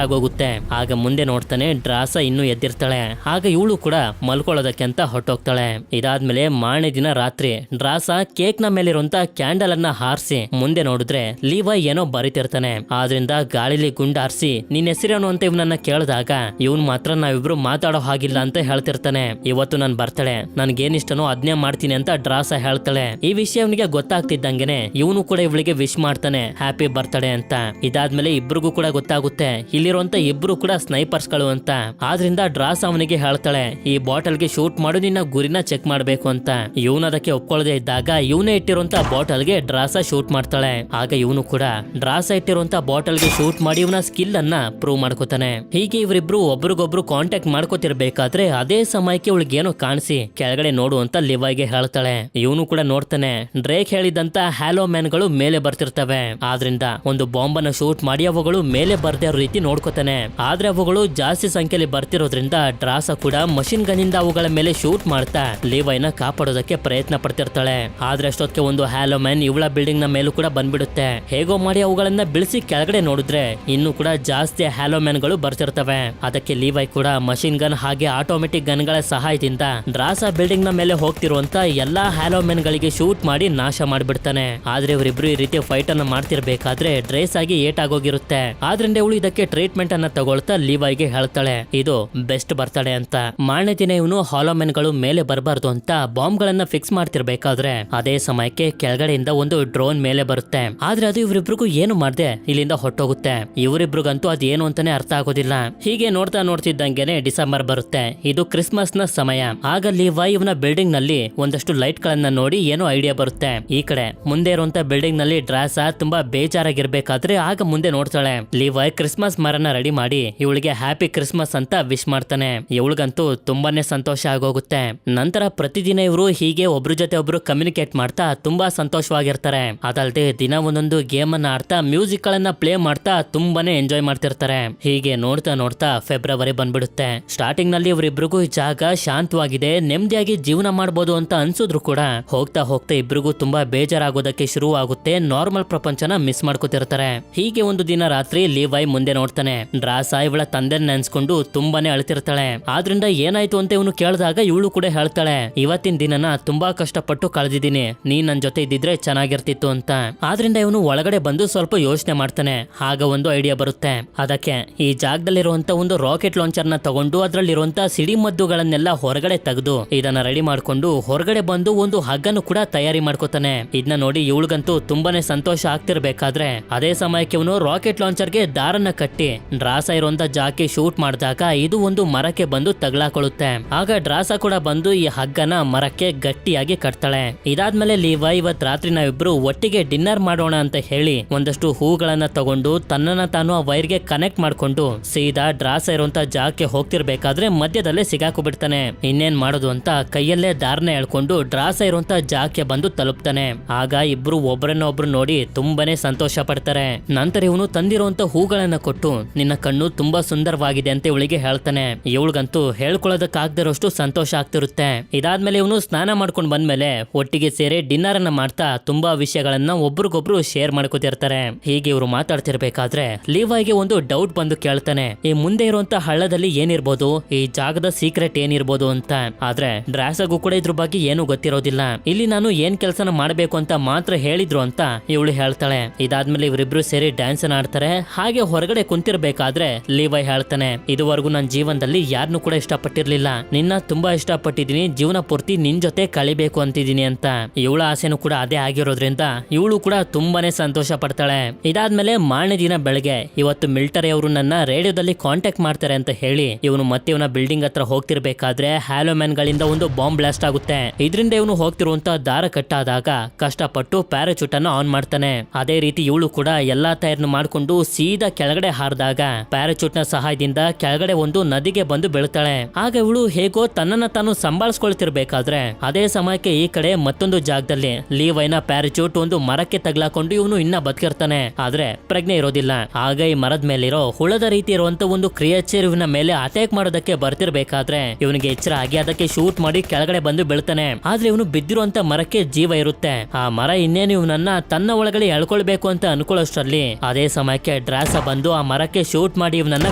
ಆಗೋಗುತ್ತೆ. ಆಗ ಮುಂದೆ ನೋಡ್ತಾನೆ ಡ್ರಾಸ ಇನ್ನೂ ಎದ್ದಿರ್ತಾಳೆ. ಆಗ ಇವಳು ಕೂಡ ಮಲ್ಕೊಳ್ಳೋದಕ್ಕೆ ಅಂತ ಹೊಟ್ಟೋಗ್ತಾಳೆ. ಇದಾದ್ಮೇಲೆ ಮಾರನೇ ದಿನ ರಾತ್ರಿ ಡ್ರಾಸ ಕೇಕ್ ನ ಮೇಲಿರುವಂತ ಕ್ಯಾಂಡಲ್ ಅನ್ನ ಹಾರಿಸಿ ಮುಂದೆ ನೋಡಿದ್ರೆ ಲೀವೈ ಏನೋ ಬರಿತಿರ್ತಾನೆ. ಆದ್ರಿಂದ ಗಾಳಿಲಿ ಗುಂಡಾರಿಸಿ ನಿನ್ ಹೆಸರೇನು ಅಂತ ಇವನನ್ನ ಕೇಳಿದಾಗ ಇವನ್ ಮಾತ್ರ ನಾವಿಬ್ರು ಮಾತಾಡೋ ಹಾಗಿಲ್ಲ ಅಂತ ಹೇಳ್ತಿರ್ತಾನೆ. ಇವತ್ತು ನಾನು ಬರ್ತಾಳೆ, ನನ್ಗೇನಿಷ್ಟನೋ ಅದ್ನೇ ಮಾಡ್ತೀನಿ ಅಂತ ಡ್ರಾಸ ಹೇಳ್ತಾಳೆ. ಈ ವಿಷಯ ಅವನಿಗೆ ಗೊತ್ತಾಗ್ತಿದ್ದಂಗೆನೆ ಇವನು ಕೂಡ ಇವಳಿಗೆ ವಿಶ್ ಮಾಡ್ತಾನೆ, ಹ್ಯಾಪಿ ಬರ್ತಾಳೆ ಅಂತ. ಇದಾದ್ಮೇಲೆ ಇಬ್ರಿಗೂ ಕೂಡ ಗೊತ್ತಾಗುತ್ತೆ ಇಲ್ಲಿರುವಂತ ಇಬ್ರು ಕೂಡ ಸ್ನೈಪರ್ಸ್ ಗಳು ಅಂತ. ಆದ್ರಿಂದ ಡ್ರಾಸ್ ಅವನಿಗೆ ಹೇಳ್ತಾಳೆ, ಈ ಬಾಟಲ್ಗೆ ಶೂಟ್ ಮಾಡು, ನಿನ್ನ ಗುರಿನ ಚೆಕ್ ಮಾಡ್ಬೇಕು ಅಂತ. ಇವನು ಅದಕ್ಕೆ ಒಪ್ಕೊಳ್ಳದೆ ಇದ್ದಾಗ ಇವನೇ ಇಟ್ಟಿರುವಂತ ಬಾಟಲ್ಗೆ ಡ್ರಾಸ ಶೂಟ್ ಮಾಡ್ತಾಳೆ. ಆಗ ಇವನು ಕೂಡ ಡ್ರಾಸ ಇಟ್ಟಿರುವಂತ ಬಾಟಲ್ಗೆ ಶೂಟ್ ಮಾಡಿ ಇವನ ಸ್ಕಿಲ್ ಅನ್ನ ಪ್ರೂವ್ ಮಾಡ್ಕೋತಾನೆ. ಹೀಗೆ ಇವರಿಬ್ರು ಒಬ್ರಿಗೊಬ್ರು ಕಾಂಟ್ಯಾಕ್ಟ್ ಮಾಡ್ಕೋತಿರ್ಬೇಕಾದ್ರೆ ಅದೇ ಸಮಯಕ್ಕೆ ಇವಳಿಗೇನೋ ಕಾಣಿಸಿ ಕೆಳಗಡೆ ನೋಡು ಅಂತ ಲಿವೈಗೆ ಹೇಳ್ತಾಳೆ. ಇವನು ಕೂಡ ನೋಡ್ತಾನೆ, ಡ್ರೇಕ್ ಹೇಳಿದಂತ ಹ್ಯಾಲೋ ಮ್ಯಾನ್ ಗಳು ಮೇಲೆ ಬರ್ತಿರ್ತವೆ. ಆದ್ರಿಂದ ಒಂದು ಬಾಂಬ್ ಅನ್ನ ಶೂಟ್ ಮಾಡಿ ಅವುಗಳು ಮೇಲೆ ಬರ್ದೇ ಇರೋ ರೀತಿ ನೋಡ್ಕೋತಾನೆ. ಆದ್ರೆ ಅವುಗಳು ಜಾಸ್ತಿ ಸಂಖ್ಯೆಯಲ್ಲಿ ಬರ್ತಿರೋದ್ರಿಂದ ಡ್ರಾಸ ಕೂಡ ಮಷಿನ್ ಗನ್ ಇಂದ ಅವುಗಳ ಮೇಲೆ ಶೂಟ್ ಮಾಡ್ತಾ ಲಿವೈನ ಕಾಪಾಡೋದಕ್ಕೆ ಪ್ರಯತ್ನ ಪಡ್ತಿರ್ತಾಳೆ. ಆದ್ರೆ ಅಷ್ಟೊತ್ತಿಗೆ ಒಂದು ಹ್ಯಾಲೋ ಮ್ಯಾನ್ ಇವಳ ಬಿಲ್ಡಿಂಗ್ ನ ಮೇಲೂ ಕೂಡ ಬಂದ್ಬಿಡುತ್ತೆ. ಹೇಗೋ ಮಾಡಿ ಅವುಗಳನ್ನ ಬಿಳಿಸಿ ಕೆಳಗಡೆ ನೋಡಿದ್ರೆ ಇನ್ನು ಕೂಡ ಜಾಸ್ತಿ ಹ್ಯಾಲೋ ಮ್ಯಾನ್ ಗಳು ಬರ್ತಿರ್ತವೆ. ಅದಕ್ಕೆ ಲಿವೈ ಕೂಡ ಮಷಿನ್ ಗನ್ ಹಾಗೆ ಆಟೋಮೆಟಿಕ್ ಗನ್ ಗಳ ಸಹಾಯದಿಂದ ಡ್ರಾಸ ಬಿಲ್ಡಿಂಗ್ ನ ಮೇಲೆ ಹೋಗ್ತಿರುವಂತ ಎಲ್ಲಾ ಹ್ಯಾಲೋ ಮ್ಯಾನ್ ಗಳಿಗೆ ಶೂಟ್ ಮಾಡಿ ನಾಶ ಮಾಡ್ಬಿಡ್ತಾನೆ. ಆದ್ರೆ ಇವರಿಬ್ರು ಈ ರೀತಿ ಫೈಟ್ ಅನ್ನ ಮಾಡ್ತಿರ್ಬೇಕಾದ್ರೆ ಡ್ರೇಸ್ ಆಗಿ ಏಟ್ ಆಗೋಗಿರುತ್ತೆ. ಆದ್ರಿಂದ ಇವಳು ಇದಕ್ಕೆ ಟ್ರೀಟ್ಮೆಂಟ್ ಅನ್ನ ತಗೊಳ್ತಾ ಲಿವೈಗೆ ಹೇಳ್ತಾಳೆ, ಇದು ಬೆಸ್ಟ್ ಬರ್ತಾಳೆ ಅಂತ. ಮಾರನೇ ದಿನ ಇವನು ಹಾಲೋಮೆನ್ ಗಳು ಮೇಲೆ ಬರಬಾರ್ದು ಅಂತ ಬಾಂಬ್ ಗಳನ್ನ ಫಿಕ್ಸ್ ಮಾಡ್ತಿರ್ಬೇಕಾದ್ರೆ ಅದೇ ಸಮಯಕ್ಕೆ ಕೆಳಗಡೆಯಿಂದ ಒಂದು ಡ್ರೋನ್ ಮೇಲೆ ಬರುತ್ತೆ. ಆದ್ರೆ ಅದು ಇವರಿಬ್ರಿಗೂ ಏನು ಮಾಡ್ದೆ ಇಲ್ಲಿಂದ ಹೊಟ್ಟೋಗುತ್ತೆ. ಇವರಿಬ್ರಿಗಂತೂ ಅದೇನು ಅಂತಾನೆ ಅರ್ಥ ಆಗೋದಿಲ್ಲ. ಹೀಗೆ ನೋಡ್ತಾ ನೋಡ್ತಿದ್ದಂಗೆನೆ ಡಿಸೆಂಬರ್ ಬರುತ್ತೆ. ಇದು ಕ್ರಿಸ್ಮಸ್ ನ ಸಮಯ. ಆಗ ಲಿವೈ ಇವನ ಬಿಲ್ಡಿಂಗ್ ನಲ್ಲಿ ಒಂದಷ್ಟು ಲೈಟ್ ಗಳನ್ನ ನೋಡಿ ಏನೋ ಐಡಿಯಾ ಬರುತ್ತೆ. ಈ ಕಡೆ ಮುಂದೆ ಇರುವಂತ ಬಿಲ್ಡಿಂಗ್ ನಲ್ಲಿ ಡ್ರಾಸ ತುಂಬಾ ಬೇಜಾರಾಗಿರ್ಬೇಕಾದ್ರೆ ಆಗ ಮುಂದೆ ನೋಡ್ತಾಳೆ. ಲಿವೈ ಕ್ರಿಸ್ಮಸ್ ಮರನ ರೆಡಿ ಮಾಡಿ ಇವಳಿಗೆ ಹ್ಯಾಪಿ ಕ್ರಿಸ್ಮಸ್ ಅಂತ ವಿಶ್ ಮಾಡ್ತಾನೆ. ಇವಳಿಗಂತೂ ತುಂಬಾನೇ ಸಂತೋಷ ಆಗೋಗುತ್ತೆ. ನಂತರ ಪ್ರತಿದಿನ ಇವರು ಹೀಗೆ ಒಬ್ರ ಜೊತೆ ಒಬ್ರು ಕಮ್ಯುನಿಕೇಟ್ ಮಾಡ್ತಾ ತುಂಬಾ ಸಂತೋಷವಾಗಿರ್ತಾರೆ. ಅದಲ್ಲದೆ ದಿನ ಒಂದೊಂದು ಗೇಮ್ ಅನ್ನ ಆಡ್ತಾ ಮ್ಯೂಸಿಕ್ ಗಳನ್ನ ಪ್ಲೇ ಮಾಡ್ತಾ ತುಂಬಾನೇ ಎಂಜಾಯ್ ಮಾಡ್ತಿರ್ತಾರೆ. ಹೀಗೆ ನೋಡ್ತಾ ನೋಡ್ತಾ ಫೆಬ್ರವರಿ ಬಂದ್ಬಿಡುತ್ತೆ. ಸ್ಟಾರ್ಟಿಂಗ್ ನಲ್ಲಿ ಇವರಿಬ್ರಿಗೂ ಜಾಗ ಶಾಂತವಾಗಿದೆ, ನೆಮ್ಮದಿಯಾಗಿ ಜೀವನ ಮಾಡಬಹುದು ಅಂತ ಅನ್ಸಿದ್ರು ಕೂಡ ಹೋಗ್ತಾ ಹೋಗ್ತಾ ಇಬ್ರಿಗೂ ತುಂಬಾ ಬೇಜಾರಾಗೋದಕ್ಕೆ ಶುರು ಆಗುತ್ತೆ. ನಾರ್ಮಲ್ ಪ್ರಪಂಚನ ಮಿಸ್ ಮಾಡ್ಕೋತಿರ್ತಾರೆ. ಹೀಗೆ ಒಂದು ದಿನ ರಾತ್ರಿ ಲಿವೈ ಮುಂದೆ ನೋಡ್ತಾನೆ. ಡ್ರಾಸ ಇವಳ ತಂದೆ ನೆನ್ಸ್ಕೊಂಡು ತುಂಬಾನೇ ಅಳ್ತಿರ್ತಾಳೆ. ಆದ್ರಿಂದ ಏನಾಯ್ತು ಅಂತ ಇವನು ಕೇಳಿದಾಗ ಇವಳು ಕೂಡ ಹೇಳ್ತಾಳೆ, ಇವತ್ತಿನ ದಿನನ ತುಂಬಾ ಕಷ್ಟಪಟ್ಟು ಕಳೆದಿದ್ದೀನಿ, ನೀನ್ ನನ್ ಜೊತೆ ಇದ್ದಿದ್ರೆ ಚೆನ್ನಾಗಿರ್ತಿತ್ತು ಅಂತ. ಆದ್ರಿಂದ ಇವನು ಒಳಗಡೆ ಬಂದು ಸ್ವಲ್ಪ ಯೋಚನೆ ಮಾಡ್ತಾನೆ. ಆಗ ಒಂದು ಐಡಿಯಾ ಬರುತ್ತೆ. ಅದಕ್ಕೆ ಈ ಜಾಗದಲ್ಲಿರುವಂತ ಒಂದು ರಾಕೆಟ್ ಲಾಂಚರ್ ನ ತಗೊಂಡು ಅದ್ರಲ್ಲಿರುವಂತ ಸಿಡಿ ಮದ್ದುಗಳನ್ನೆಲ್ಲ ಹೊರಗಡೆ ತೆಗೆದು ಇದನ್ನ ರೆಡಿ ಮಾಡ್ಕೊಂಡು ಹೊರಗಡೆ ಬಂದು ಒಂದು ಹಗ್ಗನ್ನು ಕೂಡ ತಯಾರಿ ಮಾಡ್ಕೋತಾನೆ. ಇದನ್ನ ನೋಡಿ ಇವಳಿಗಂತೂ ತುಂಬಾನೇ ಸಂತೋಷ ಆಗ್ತಿರ್ಬೇಕಾದ್ರೆ ಅದೇ ಸಮಯಕ್ಕೆ ಇವನು ರಾಕೆಟ್ ಲಾಂಚರ್ಗೆ ದಾರನ್ನ ಕಟ್ಟಿ ಡ್ರಾಸ ಇರುವಂತ ಜಾಕೆ ಶೂಟ್ ಮಾಡಿದಾಗ ಇದು ಒಂದು ಮರಕ್ಕೆ ಬಂದು ತಗಲಾಕೊಳ್ಳುತ್ತೆ. ಆಗ ಡ್ರಾಸ ಕೂಡ ಬಂದು ಈ ಹಗ್ಗನ ಮರಕ್ಕೆ ಗಟ್ಟಿಯಾಗಿ ಕಟ್ತಾಳೆ. ಇದಾದ್ಮೇಲೆ ಲಿವೈ ಇವತ್ ರಾತ್ರಿ ನಾವಿಬ್ರು ಒಟ್ಟಿಗೆ ಡಿನ್ನರ್ ಮಾಡೋಣ ಅಂತ ಹೇಳಿ ಒಂದಷ್ಟು ಹೂಗಳನ್ನ ತಗೊಂಡು ತನ್ನನ್ನ ತಾನು ಆ ವೈರ್ಗೆ ಕನೆಕ್ಟ್ ಮಾಡ್ಕೊಂಡು ಸೀದಾ ಡ್ರಾಸ ಇರುವಂತ ಜಾಗಕ್ಕೆ ಹೋಗ್ತಿರ್ಬೇಕಾದ್ರೆ ಮಧ್ಯದಲ್ಲೇ ಸಿಗಾಕೋಬಿಡ್ತಾನೆ. ಇನ್ನೇನ್ ಮಾಡೋದು ಅಂತ ಕೈಯಲ್ಲೇ ದಾರನ ಎಳ್ಕೊಂಡು ಡ್ರಾಸ ಇರುವಂತ ಜಾಗಕ್ಕೆ ಬಂದು ತಲುಪ್ತಾನೆ. ಆಗ ಇಬ್ರು ಒಬ್ಬರನ್ನೊಬ್ರು ನೋಡಿ ತುಂಬಾನೇ ಸಂತೋಷ ಪಡ್ತಾರೆ. ನಂತರ ಇವನು ತಂದಿರುವಂತ ಹೂಗಳನ್ನ ಕೊಟ್ಟು ನಿನ್ನ ಕಣ್ಣು ತುಂಬಾ ಸುಂದರವಾಗಿದೆ ಅಂತ ಇವಳಿಗೆ ಹೇಳ್ತಾನೆ. ಇವಳಿಗಂತೂ ಹೇಳ್ಕೊಳ್ಳೋದಕ್ಕಾಗದಿರೋಷ್ಟು ಸಂತೋಷ ಆಗ್ತಿರುತ್ತೆ. ಇದಾದ್ಮೇಲೆ ಇವನು ಸ್ನಾನ ಮಾಡ್ಕೊಂಡು ಬಂದ್ಮೇಲೆ ಒಟ್ಟಿಗೆ ಸೇರಿ ಡಿನ್ನರ್ ಅನ್ನ ಮಾಡ್ತಾ ತುಂಬಾ ವಿಷಯಗಳನ್ನ ಒಬ್ರಿಗೊಬ್ರು ಶೇರ್ ಮಾಡ್ಕೋತಿರ್ತಾರೆ. ಹೀಗೆ ಇವರು ಮಾತಾಡ್ತಿರ್ಬೇಕಾದ್ರೆ ಲಿವೈಗೆ ಒಂದು ಡೌಟ್ ಬಂದು ಕೇಳ್ತಾನೆ, ಈ ಮುಂದೆ ಇರುವಂತ ಹಳ್ಳದಲ್ಲಿ ಏನಿರ್ಬೋದು, ಈ ಜಾಗದ ಸೀಕ್ರೆಟ್ ಏನಿರ್ಬೋದು ಅಂತ. ಆದ್ರೆ ಡ್ರಾಸಗೂ ಕೂಡ ಇದ್ರ ಬಗ್ಗೆ ಏನು ಗೊತ್ತಿರೋದಿಲ್ಲ. ಇಲ್ಲಿ ನಾನು ಏನ್ ಕೆಲಸನ ಮಾಡ್ಬೇಕು ಅಂತ ಮಾತ್ರ ಹೇಳಿದ್ರು ಅಂತ ಇವಳು ಹೇಳ್ತಾಳೆ. ಇದಾದ್ಮೇಲೆ ಇವರಿಬ್ರು ಸೇರಿ ಡ್ಯಾನ್ಸ್ ಅನ್ನ ಆಡ್ತಾರೆ. ಹಾಗೆ ಹಾಗೆ ಹೊರಗಡೆ ಕುಂತಿರ್ಬೇಕಾದ್ರೆ ಲೀವೈ ಹೇಳ್ತಾನೆ, ಇದುವರೆಗೂ ನನ್ನ ಜೀವನದಲ್ಲಿ ಯಾರನ್ನೂ ಕೂಡ ಇಷ್ಟಪಟ್ಟಿರ್ಲಿಲ್ಲ, ನಿನ್ನ ತುಂಬಾ ಇಷ್ಟಪಟ್ಟಿದೀನಿ, ಜೀವನ ಪೂರ್ತಿ ನಿನ್ ಜೊತೆ ಕಳಿಬೇಕು ಅಂತಿದೀನಿ ಅಂತ. ಇವಳ ಆಸೆನೂ ಕೂಡ ಅದೇ ಆಗಿರೋದ್ರಿಂದ ಇವಳು ಕೂಡ ತುಂಬಾನೇ ಸಂತೋಷ ಪಡ್ತಾಳೆ. ಇದಾದ್ಮೇಲೆ ಮಾರನೇ ದಿನ ಬೆಳಗ್ಗೆ ಇವತ್ತು ಮಿಲಿಟರಿ ಅವರು ನನ್ನ ರೇಡಿಯೋದಲ್ಲಿ ಕಾಂಟ್ಯಾಕ್ಟ್ ಮಾಡ್ತಾರೆ ಅಂತ ಹೇಳಿ ಇವನು ಮತ್ತೆ ಇವನ ಬಿಲ್ಡಿಂಗ್ ಹತ್ರ ಹೋಗ್ತಿರ್ಬೇಕಾದ್ರೆ ಹ್ಯಾಲೋಮ್ಯಾನ್ ಗಳಿಂದ ಒಂದು ಬಾಂಬ್ ಬ್ಲಾಸ್ಟ್ ಆಗುತ್ತೆ. ಇದರಿಂದ ಇವನು ಹೋಗ್ತಿರುವಂತ ದಾರ ಕಟ್ಟಾದಾಗ ಕಷ್ಟಪಟ್ಟು ಪ್ಯಾರಾಚೂಟ್ ಅನ್ನು ಆನ್ ಮಾಡ್ತಾನೆ. ಅದೇ ರೀತಿ ಇವಳು ಕೂಡ ಎಲ್ಲಾ ತಯಾರನ್ನು ಮಾಡ್ಕೊಂಡು ಸೀದಾ ಕೆಳಗಡೆ ಹಾರಿದಾಗ ಪ್ಯಾರಾಚೂಟ್ ನ ಸಹಾಯದಿಂದ ಕೆಳಗಡೆ ಒಂದು ನದಿಗೆ ಬಂದು ಬೀಳ್ತಾಳೆ. ಆಗ ಇವಳು ಹೇಗೋ ತನ್ನನ್ನ ತಾನು ಸಂಭಾಳಿಸ್ಕೊಳ್ತಿರ್ಬೇಕಾದ್ರೆ ಅದೇ ಸಮಯಕ್ಕೆ ಈ ಕಡೆ ಮತ್ತೊಂದು ಜಾಗದಲ್ಲಿ ಲೀವೈನ ಪ್ಯಾರಾಚೂಟ್ ಒಂದು ಮರಕ್ಕೆ ತಗ್ಲಾಕೊಂಡು ಇವನು ಇನ್ನ ಬದುಕಿರ್ತಾನೆ. ಆದ್ರೆ ಪ್ರಜ್ಞೆ ಇರೋದಿಲ್ಲ. ಆಗ ಈ ಮರದ ಮೇಲಿರೋ ಹುಳದ ರೀತಿ ಇರುವಂತ ಒಂದು ಕ್ರಿಯೇಚರ್ ಇವನ ಮೇಲೆ ಅಟ್ಯಾಕ್ ಮಾಡೋದಕ್ಕೆ ಬರ್ತಿರ್ಬೇಕಾದ್ರೆ ಇವನಿಗೆ ಎಚ್ಚರ ಆಗಿ ಅದಕ್ಕೆ ಶೂಟ್ ಮಾಡಿ ಕೆಳಗಡೆ ಬಂದು ಬೀಳ್ತಾನೆ. ಆದ್ರೆ ಇವನು ಬಿದ್ದಿರುವಂತ ಮರಕ್ಕೆ ಜೀವ ಇರುತ್ತೆ. ಆ ಮರ ಇನ್ನೇನು ಇವನನ್ನ ತನ್ನ ಒಳಗಡೆ ಎಳ್ಕೊಳ್ಬೇಕು ಅಂತ ಅನ್ಕೊಳ್ಳೋಷ್ಟರಲ್ಲಿ ಅದೇ ಸಮಯಕ್ಕೆ ಡ್ರಾಸ ಬಂದು ಆ ಮರಕ್ಕೆ ಶೂಟ್ ಮಾಡಿ ಇವನನ್ನ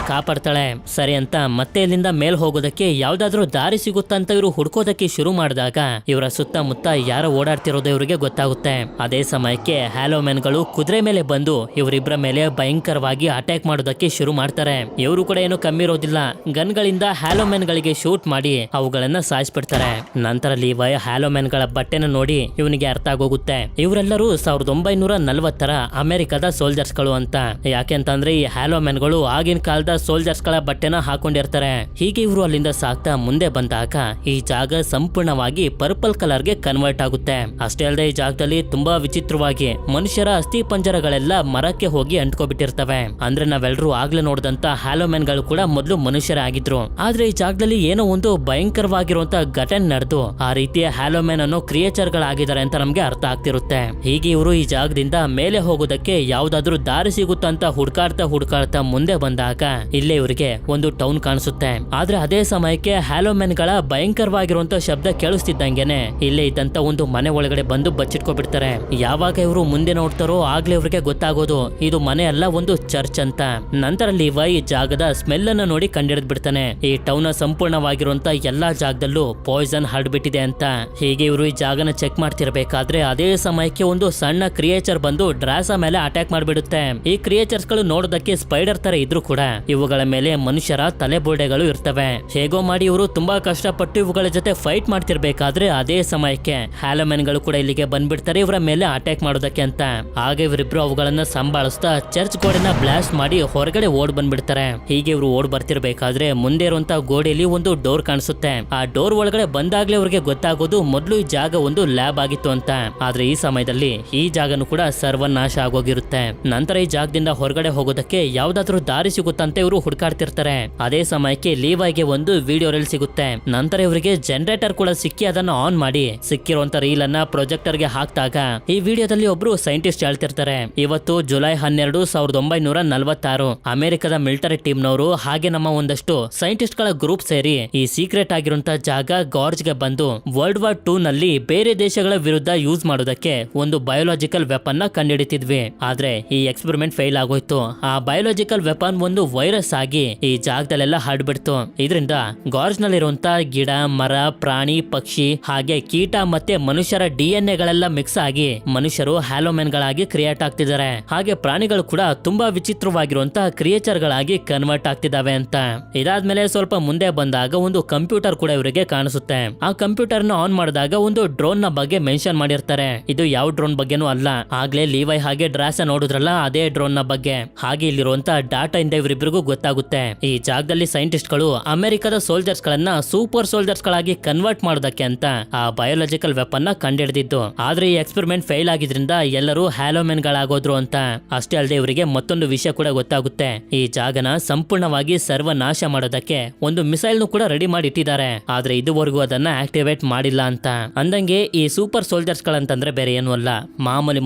ಕಾಪಾಡ್ತಾಳೆ. ಸರಿ ಅಂತ ಮತ್ತೆ ಇಲ್ಲಿಂದ ಮೇಲ್ ಹೋಗೋದಕ್ಕೆ ಯಾವ್ದಾದ್ರು ದಾರಿ ಸಿಗುತ್ತಂತ ಇವರು ಹುಡ್ಕೋದಕ್ಕೆ ಶುರು ಮಾಡಿದಾಗ ಇವರ ಸುತ್ತಮುತ್ತ ಯಾರೋ ಓಡಾಡ್ತಿರೋದು ಇವರಿಗೆ ಗೊತ್ತಾಗುತ್ತೆ. ಅದೇ ಸಮಯಕ್ಕೆ ಹ್ಯಾಲೋಮ್ಯಾನ್ ಗಳು ಕುದುರೆ ಮೇಲೆ ಬಂದು ಇವರಿಬ್ಬರ ಮೇಲೆ ಭಯಂಕರವಾಗಿ ಅಟ್ಯಾಕ್ ಮಾಡೋದಕ್ಕೆ ಶುರು ಮಾಡ್ತಾರೆ. ಇವರು ಕೂಡ ಏನು ಕಮ್ಮಿ ಇರೋದಿಲ್ಲ, ಗನ್ ಗಳಿಂದ ಹ್ಯಾಲೋಮ್ಯಾನ್ ಗಳಿಗೆ ಶೂಟ್ ಮಾಡಿ ಅವುಗಳನ್ನ ಸಾಯಿಸ್ಬಿಡ್ತಾರೆ. ನಂತರ ಲೀವೈ ಹ್ಯಾಲೋಮ್ಯಾನ್ ಗಳ ಬಟ್ಟೆನ ನೋಡಿ ಇವನಿಗೆ ಅರ್ಥ ಆಗೋಗುತ್ತೆ, ಇವರೆಲ್ಲರೂ 1940 ಅಮೆರಿಕದ ಸೋಲ್ಜರ್ಸ್ ಗಳು ಅಂತ. ಯಾಕೆಂತಂದ್ರೆ ಈ ಹ್ಯಾಲೋಮ್ಯಾನ್ ಗಳು ಆಗಿನ ಕಾಲದ ಸೋಲ್ಜರ್ಸ್ ಗಳ ಬಟ್ಟೆನ ಹಾಕೊಂಡಿರ್ತಾರೆ. ಹೀಗೆ ಇವರು ಅಲ್ಲಿಂದ ಸಾಕ್ತಾ ಮುಂದೆ ಬಂದಾಗ ಈ ಜಾಗ ಸಂಪೂರ್ಣವಾಗಿ ಪರ್ಪಲ್ ಕಲರ್ ಗೆ ಕನ್ವರ್ಟ್ ಆಗುತ್ತೆ. ಅಷ್ಟೇ ಅಲ್ಲದೆ ಈ ಜಾಗದಲ್ಲಿ ತುಂಬಾ ವಿಚಿತ್ರವಾಗಿ ಮನುಷ್ಯರ ಅಸ್ಥಿ ಪಂಜರಗಳೆಲ್ಲ ಮರಕ್ಕೆ ಹೋಗಿ ಅಂಟ್ಕೊಬಿಟ್ಟಿರ್ತವೆ. ಅಂದ್ರೆ ನಾವೆಲ್ಲರೂ ಆಗ್ಲೇ ನೋಡಿದಂತ ಹ್ಯಾಲೋಮ್ಯಾನ್ ಗಳು ಕೂಡ ಮೊದಲು ಮನುಷ್ಯರೇ ಆಗಿದ್ರು. ಆದ್ರೆ ಈ ಜಾಗದಲ್ಲಿ ಏನೋ ಒಂದು ಭಯಂಕರವಾಗಿರುವಂತ ಘಟನೆ ನಡೆದು ಆ ರೀತಿಯ ಹ್ಯಾಲೋಮ್ಯಾನ್ ಅನ್ನೋ ಕ್ರಿಯೇಚರ್ ಗಳಾಗಿದ್ದಾರೆ ಅಂತ ನಮ್ಗೆ ಅರ್ಥ ಆಗ್ತಿರುತ್ತೆ. ಹೀಗೆ ಇವರು ಈ ಜಾಗದಿಂದ ಮೇಲೆ ಹೋಗೋದಕ್ಕೆ ಯಾವ್ದಾದ್ರು ದಾರಿ ಸಿಗುತ್ತಂತ ಹುಡ್ಕಾಡ್ತಾ ಮುಂದೆ ಬಂದಾಗ ಇಲ್ಲೇ ಇವರಿಗೆ ಒಂದು ಟೌನ್ ಕಾಣಿಸುತ್ತೆ. ಆದ್ರೆ ಅದೇ ಸಮಯಕ್ಕೆ ಹ್ಯಾಲೋಮ್ಯಾನ್ ಗಳ ಭಯಂಕರವಾಗಿರುವಂತ ಶಬ್ದ ಕೇಳಿಸ್ತಿದ್ದಂಗೆನೆ ಇಲ್ಲೇ ಇದ್ದಂತ ಒಂದು ಮನೆ ಒಳಗಡೆ ಬಂದು ಬಚ್ಚಿಟ್ಕೊಬಿಡ್ತಾರೆ. ಯಾವಾಗ ಇವರು ಮುಂದೆ ನೋಡ್ತಾರೋ ಆಗ್ಲೇ ಇವ್ರಿಗೆ ಗೊತ್ತಾಗೋದು ಇದು ಮನೆ ಅಲ್ಲ, ಒಂದು ಚರ್ಚ್ ಅಂತ. ನಂತರ ಲೀವೈ ಈ ಜಾಗದ ಸ್ಮೆಲ್ ಅನ್ನ ನೋಡಿ ಕಂಡಿಡಿದ್ ಬಿಡ್ತಾನೆ. ಈ ಟೌನ್ ಸಂಪೂರ್ಣವಾಗಿರುವಂತ ಎಲ್ಲಾ ಜಾಗದಲ್ಲೂ ಪಾಯ್ಸನ್ ಹರಡ್ಬಿಟ್ಟಿದೆ ಅಂತ. ಹೀಗೆ ಇವರು ಈ ಜಾಗನ ಚೆಕ್ ಮಾಡ್ತಿರ್ಬೇಕಾದ್ರೆ ಅದೇ ಸಮಯಕ್ಕೆ ಒಂದು ಸಣ್ಣ ಕ್ರಿಯೇಚರ್ ಬಂದು ಡ್ರಾಸ ಮೇಲೆ ಅಟ್ಯಾಕ್ ಮಾಡ್ಬಿಡುತ್ತೆ. ಈ ಕ್ರಿಯೇಚರ್ಸ್ ಗಳು ನೋಡೋದಕ್ಕೆ ಸ್ಪೈಡರ್ ತರ ಇದ್ರು ಕೂಡ ಇವುಗಳ ಮೇಲೆ ಮನುಷ್ಯರ ತಲೆ ಬುರುಡೆಗಳು ಇರ್ತವೆ. ಹೇಗೋ ಮಾಡಿ ಇವರು ತುಂಬಾ ಕಷ್ಟಪಟ್ಟು ಇವುಗಳ ಜೊತೆ ಫೈಟ್ ಮಾಡ್ತಿರ್ಬೇಕಾದ್ರೆ ಅದೇ ಸಮಯಕ್ಕೆ ಹ್ಯಾಲೋಮ್ಯಾನ್ ಗಳು ಕೂಡ ಇಲ್ಲಿಗೆ ಬಂದ್ಬಿಡ್ತಾರೆ ಇವರ ಮೇಲೆ ಅಟ್ಯಾಕ್ ಮಾಡೋದಕ್ಕೆ ಅಂತ. ಆಗ ಇವರಿಬ್ರು ಅವುಗಳನ್ನ ಸಂಭಾಳಿಸ್ತಾ ಚರ್ಚ್ ಗೋಡೆನ ಬ್ಲಾಸ್ಟ್ ಮಾಡಿ ಹೊರಗಡೆ ಓಡ್ ಬಂದ್ಬಿಡ್ತಾರೆ. ಹೀಗೆ ಇವರು ಓಡ್ ಬರ್ತಿರ್ಬೇಕಾದ್ರೆ ಮುಂದೆ ಇರುವಂತ ಗೋಡೆಯಲ್ಲಿ ಒಂದು ಡೋರ್ ಕಾಣಿಸುತ್ತೆ. ಆ ಡೋರ್ ಒಳಗಡೆ ಬಂದಾಗ್ಲೇ ಅವ್ರಿಗೆ ಗೊತ್ತಾಗೋದು ಮೊದಲು ಈ ಜಾಗ ಒಂದು ಲ್ಯಾಬ್ ಆಗಿತ್ತು ಅಂತ. ಆದ್ರೆ ಈ ಸಮಯದಲ್ಲಿ ಈ ಜಾಗನು ಕೂಡ ಸರ್ವನಾಶ ಆಗೋಗಿರುತ್ತೆ. ನಂತರ ಈ ಜಾಗದಿಂದ ಹೊರಗಡೆ ಹೋಗೋದಕ್ಕೆ ಯಾವ್ದಾದ್ರು ದಾರಿ ಸಿಗುತ್ತಂತೆ ಇವರು ಹುಡುಕಾಡ್ತಿರ್ತಾರೆ. ಅದೇ ಸಮಯಕ್ಕೆ ಲೀವೈಗೆ ಒಂದು ವಿಡಿಯೋ ರೀಲ್ ಸಿಗುತ್ತೆ. ನಂತರ ಇವರಿಗೆ ಜನರೇಟರ್ ಕೂಡ ಸಿಕ್ಕಿ ಅದನ್ನ ಆನ್ ಮಾಡಿ ಸಿಕ್ಕಿರುವಂತ ರೀಲ್ ಅನ್ನ ಪ್ರೊಜೆಕ್ಟರ್ ಗೆ ಹಾಕಿದಾಗ ಈ ವಿಡಿಯೋದಲ್ಲಿ ಒಬ್ರು ಸೈಂಟಿಸ್ಟ್ ಹೇಳ್ತಿರ್ತಾರೆ, ಇವತ್ತು ಜುಲೈ 12, 1946 ಅಮೆರಿಕದ ಮಿಲಿಟರಿ ಟೀಮ್ ನವರು ಹಾಗೆ ನಮ್ಮ ಒಂದಷ್ಟು ಸೈಂಟಿಸ್ಟ್ ಗಳ ಗ್ರೂಪ್ ಸೇರಿ ಈ ಸೀಕ್ರೆಟ್ ಆಗಿರುವಂತ ಜಾಗ ಗಾರ್ಜ್ ಗೆ ಬಂದು ವರ್ಲ್ಡ್ ವಾರ್ 2 ನಲ್ಲಿ ಬೇರೆ ದೇಶಗಳ ವಿರುದ್ಧ ಯೂಸ್ ಮಾಡೋದಕ್ಕೆ ಒಂದು ಬಯೋಲಾಜಿಕಲ್ ವೆಪನ್ ನ ಕಂಡುಹಿಡಿತಿದ್ವಿ. ಆದ್ರೆ ಈ ಎಕ್ಸ್ಪೆರಿಮೆಂಟ್ ಫೇಲ್ ಆಗೋಯ್ತು. ಆ ಬಯೋಲಾಜಿಕಲ್ ವೆಪನ್ ಒಂದು ವೈರಸ್ ಆಗಿ ಈ ಜಾಗದಲ್ಲೆಲ್ಲ ಹರಡ್ಬಿಡ್ತು. ಇದರಿಂದ ಗಾರ್ಜ್ ನಲ್ಲಿರುವಂತ ಗಿಡ, ಮರ, ಪ್ರಾಣಿ, ಪಕ್ಷಿ ಹಾಗೆ ಕೀಟ ಮತ್ತೆ ಮನುಷ್ಯರ DNA ಗಳೆಲ್ಲ ಮಿಕ್ಸ್ ಆಗಿ ಮನುಷ್ಯರು ಹ್ಯಾಲೋಮ್ಯಾನ್ ಗಳಾಗಿ ಕ್ರಿಯೇಟ್ ಆಗ್ತಿದ್ದಾರೆ. ಹಾಗೆ ಪ್ರಾಣಿಗಳು ಕೂಡ ತುಂಬಾ ವಿಚಿತ್ರವಾಗಿರುವಂತ ಕ್ರಿಯೇಚರ್ ಗಳಾಗಿ ಕನ್ವರ್ಟ್ ಆಗ್ತಿದಾವೆ ಅಂತ. ಇದಾದ್ಮೇಲೆ ಸ್ವಲ್ಪ ಮುಂದೆ ಬಂದಾಗ ಒಂದು ಕಂಪ್ಯೂಟರ್ ಕೂಡ ಇವರಿಗೆ ಕಾಣಿಸುತ್ತೆ. ಆ ಕಂಪ್ಯೂಟರ್ ನ ಆನ್ ಮಾಡಿದಾಗ ಒಂದು ಡ್ರೋನ್ ನ ಬಗ್ಗೆ ಮೆನ್ಷನ್ ಮಾಡಿರ್ತಾರೆ. ಇದು ಯಾವ ಡ್ರೋನ್ ಬಗ್ಗೆನೂ ಅಲ್ಲ, ಆಗ್ಲೇ ಲೀವೈ ಹಾಗೆ ಡ್ರಾಸ ನೋಡಿದ್ರಲ್ಲ ಅದೇ ಡ್ರೋನ್ ನ ಬಗ್ಗೆ. ಹಾಗೆ ಇಲ್ಲಿರುವಂತ ಡಾಟಾ ಇಂದ ಇವರಿಬ್ಬರಿಗೂ ಗೊತ್ತಾಗುತ್ತೆ ಈ ಜಾಗದಲ್ಲಿ ಸೈಂಟಿಸ್ಟ್ ಗಳು ಅಮೆರಿಕದ ಸೋಲ್ಜರ್ಸ್ ಗಳನ್ನ ಸೂಪರ್ ಸೋಲ್ಜರ್ಸ್ ಗಳಾಗಿ ಕನ್ವರ್ಟ್ ಮಾಡೋದಕ್ಕೆ ಅಂತ ಆ ಬಯೋಲಾಜಿಕಲ್ ವೆಪನ್ ನ ಕಂಡಿಡಿದಿದ್ದು. ಆದ್ರೆ ಈ ಎಕ್ಸ್ಪೆರಿಮೆಂಟ್ ಫೇಲ್ ಆಗಿದ್ರಿಂದ ಎಲ್ಲರೂ ಹ್ಯಾಲೋಮ್ಯಾನ್ ಗಳಾಗೋದ್ರು ಅಂತ. ಅಷ್ಟೇ ಅಲ್ಲದೆ ಇವರಿಗೆ ಮತ್ತೊಂದು ವಿಷಯ ಕೂಡ ಗೊತ್ತಾಗುತ್ತೆ, ಈ ಜಾಗನ ಸಂಪೂರ್ಣವಾಗಿ ಸರ್ವನಾಶ ಮಾಡೋದಕ್ಕೆ ಒಂದು ಮಿಸೈಲ್ ಕೂಡ ರೆಡಿ ಮಾಡಿ ಇಟ್ಟಿದ್ದಾರೆ. ಆದ್ರೆ ಇದುವರೆಗೂ ಅದನ್ನ ಆಕ್ಟಿವೇಟ್ ಮಾಡಿಲ್ಲ ಅಂತ. ಅಂದಂಗೆ ಈ ಸೂಪರ್ ಸೋಲ್ಜರ್ಸ್ ಗಳಂತಂದ್ರೆ ಬೇರೆ ಏನು ಅಲ್ಲ, ಮಾಮೂಲಿ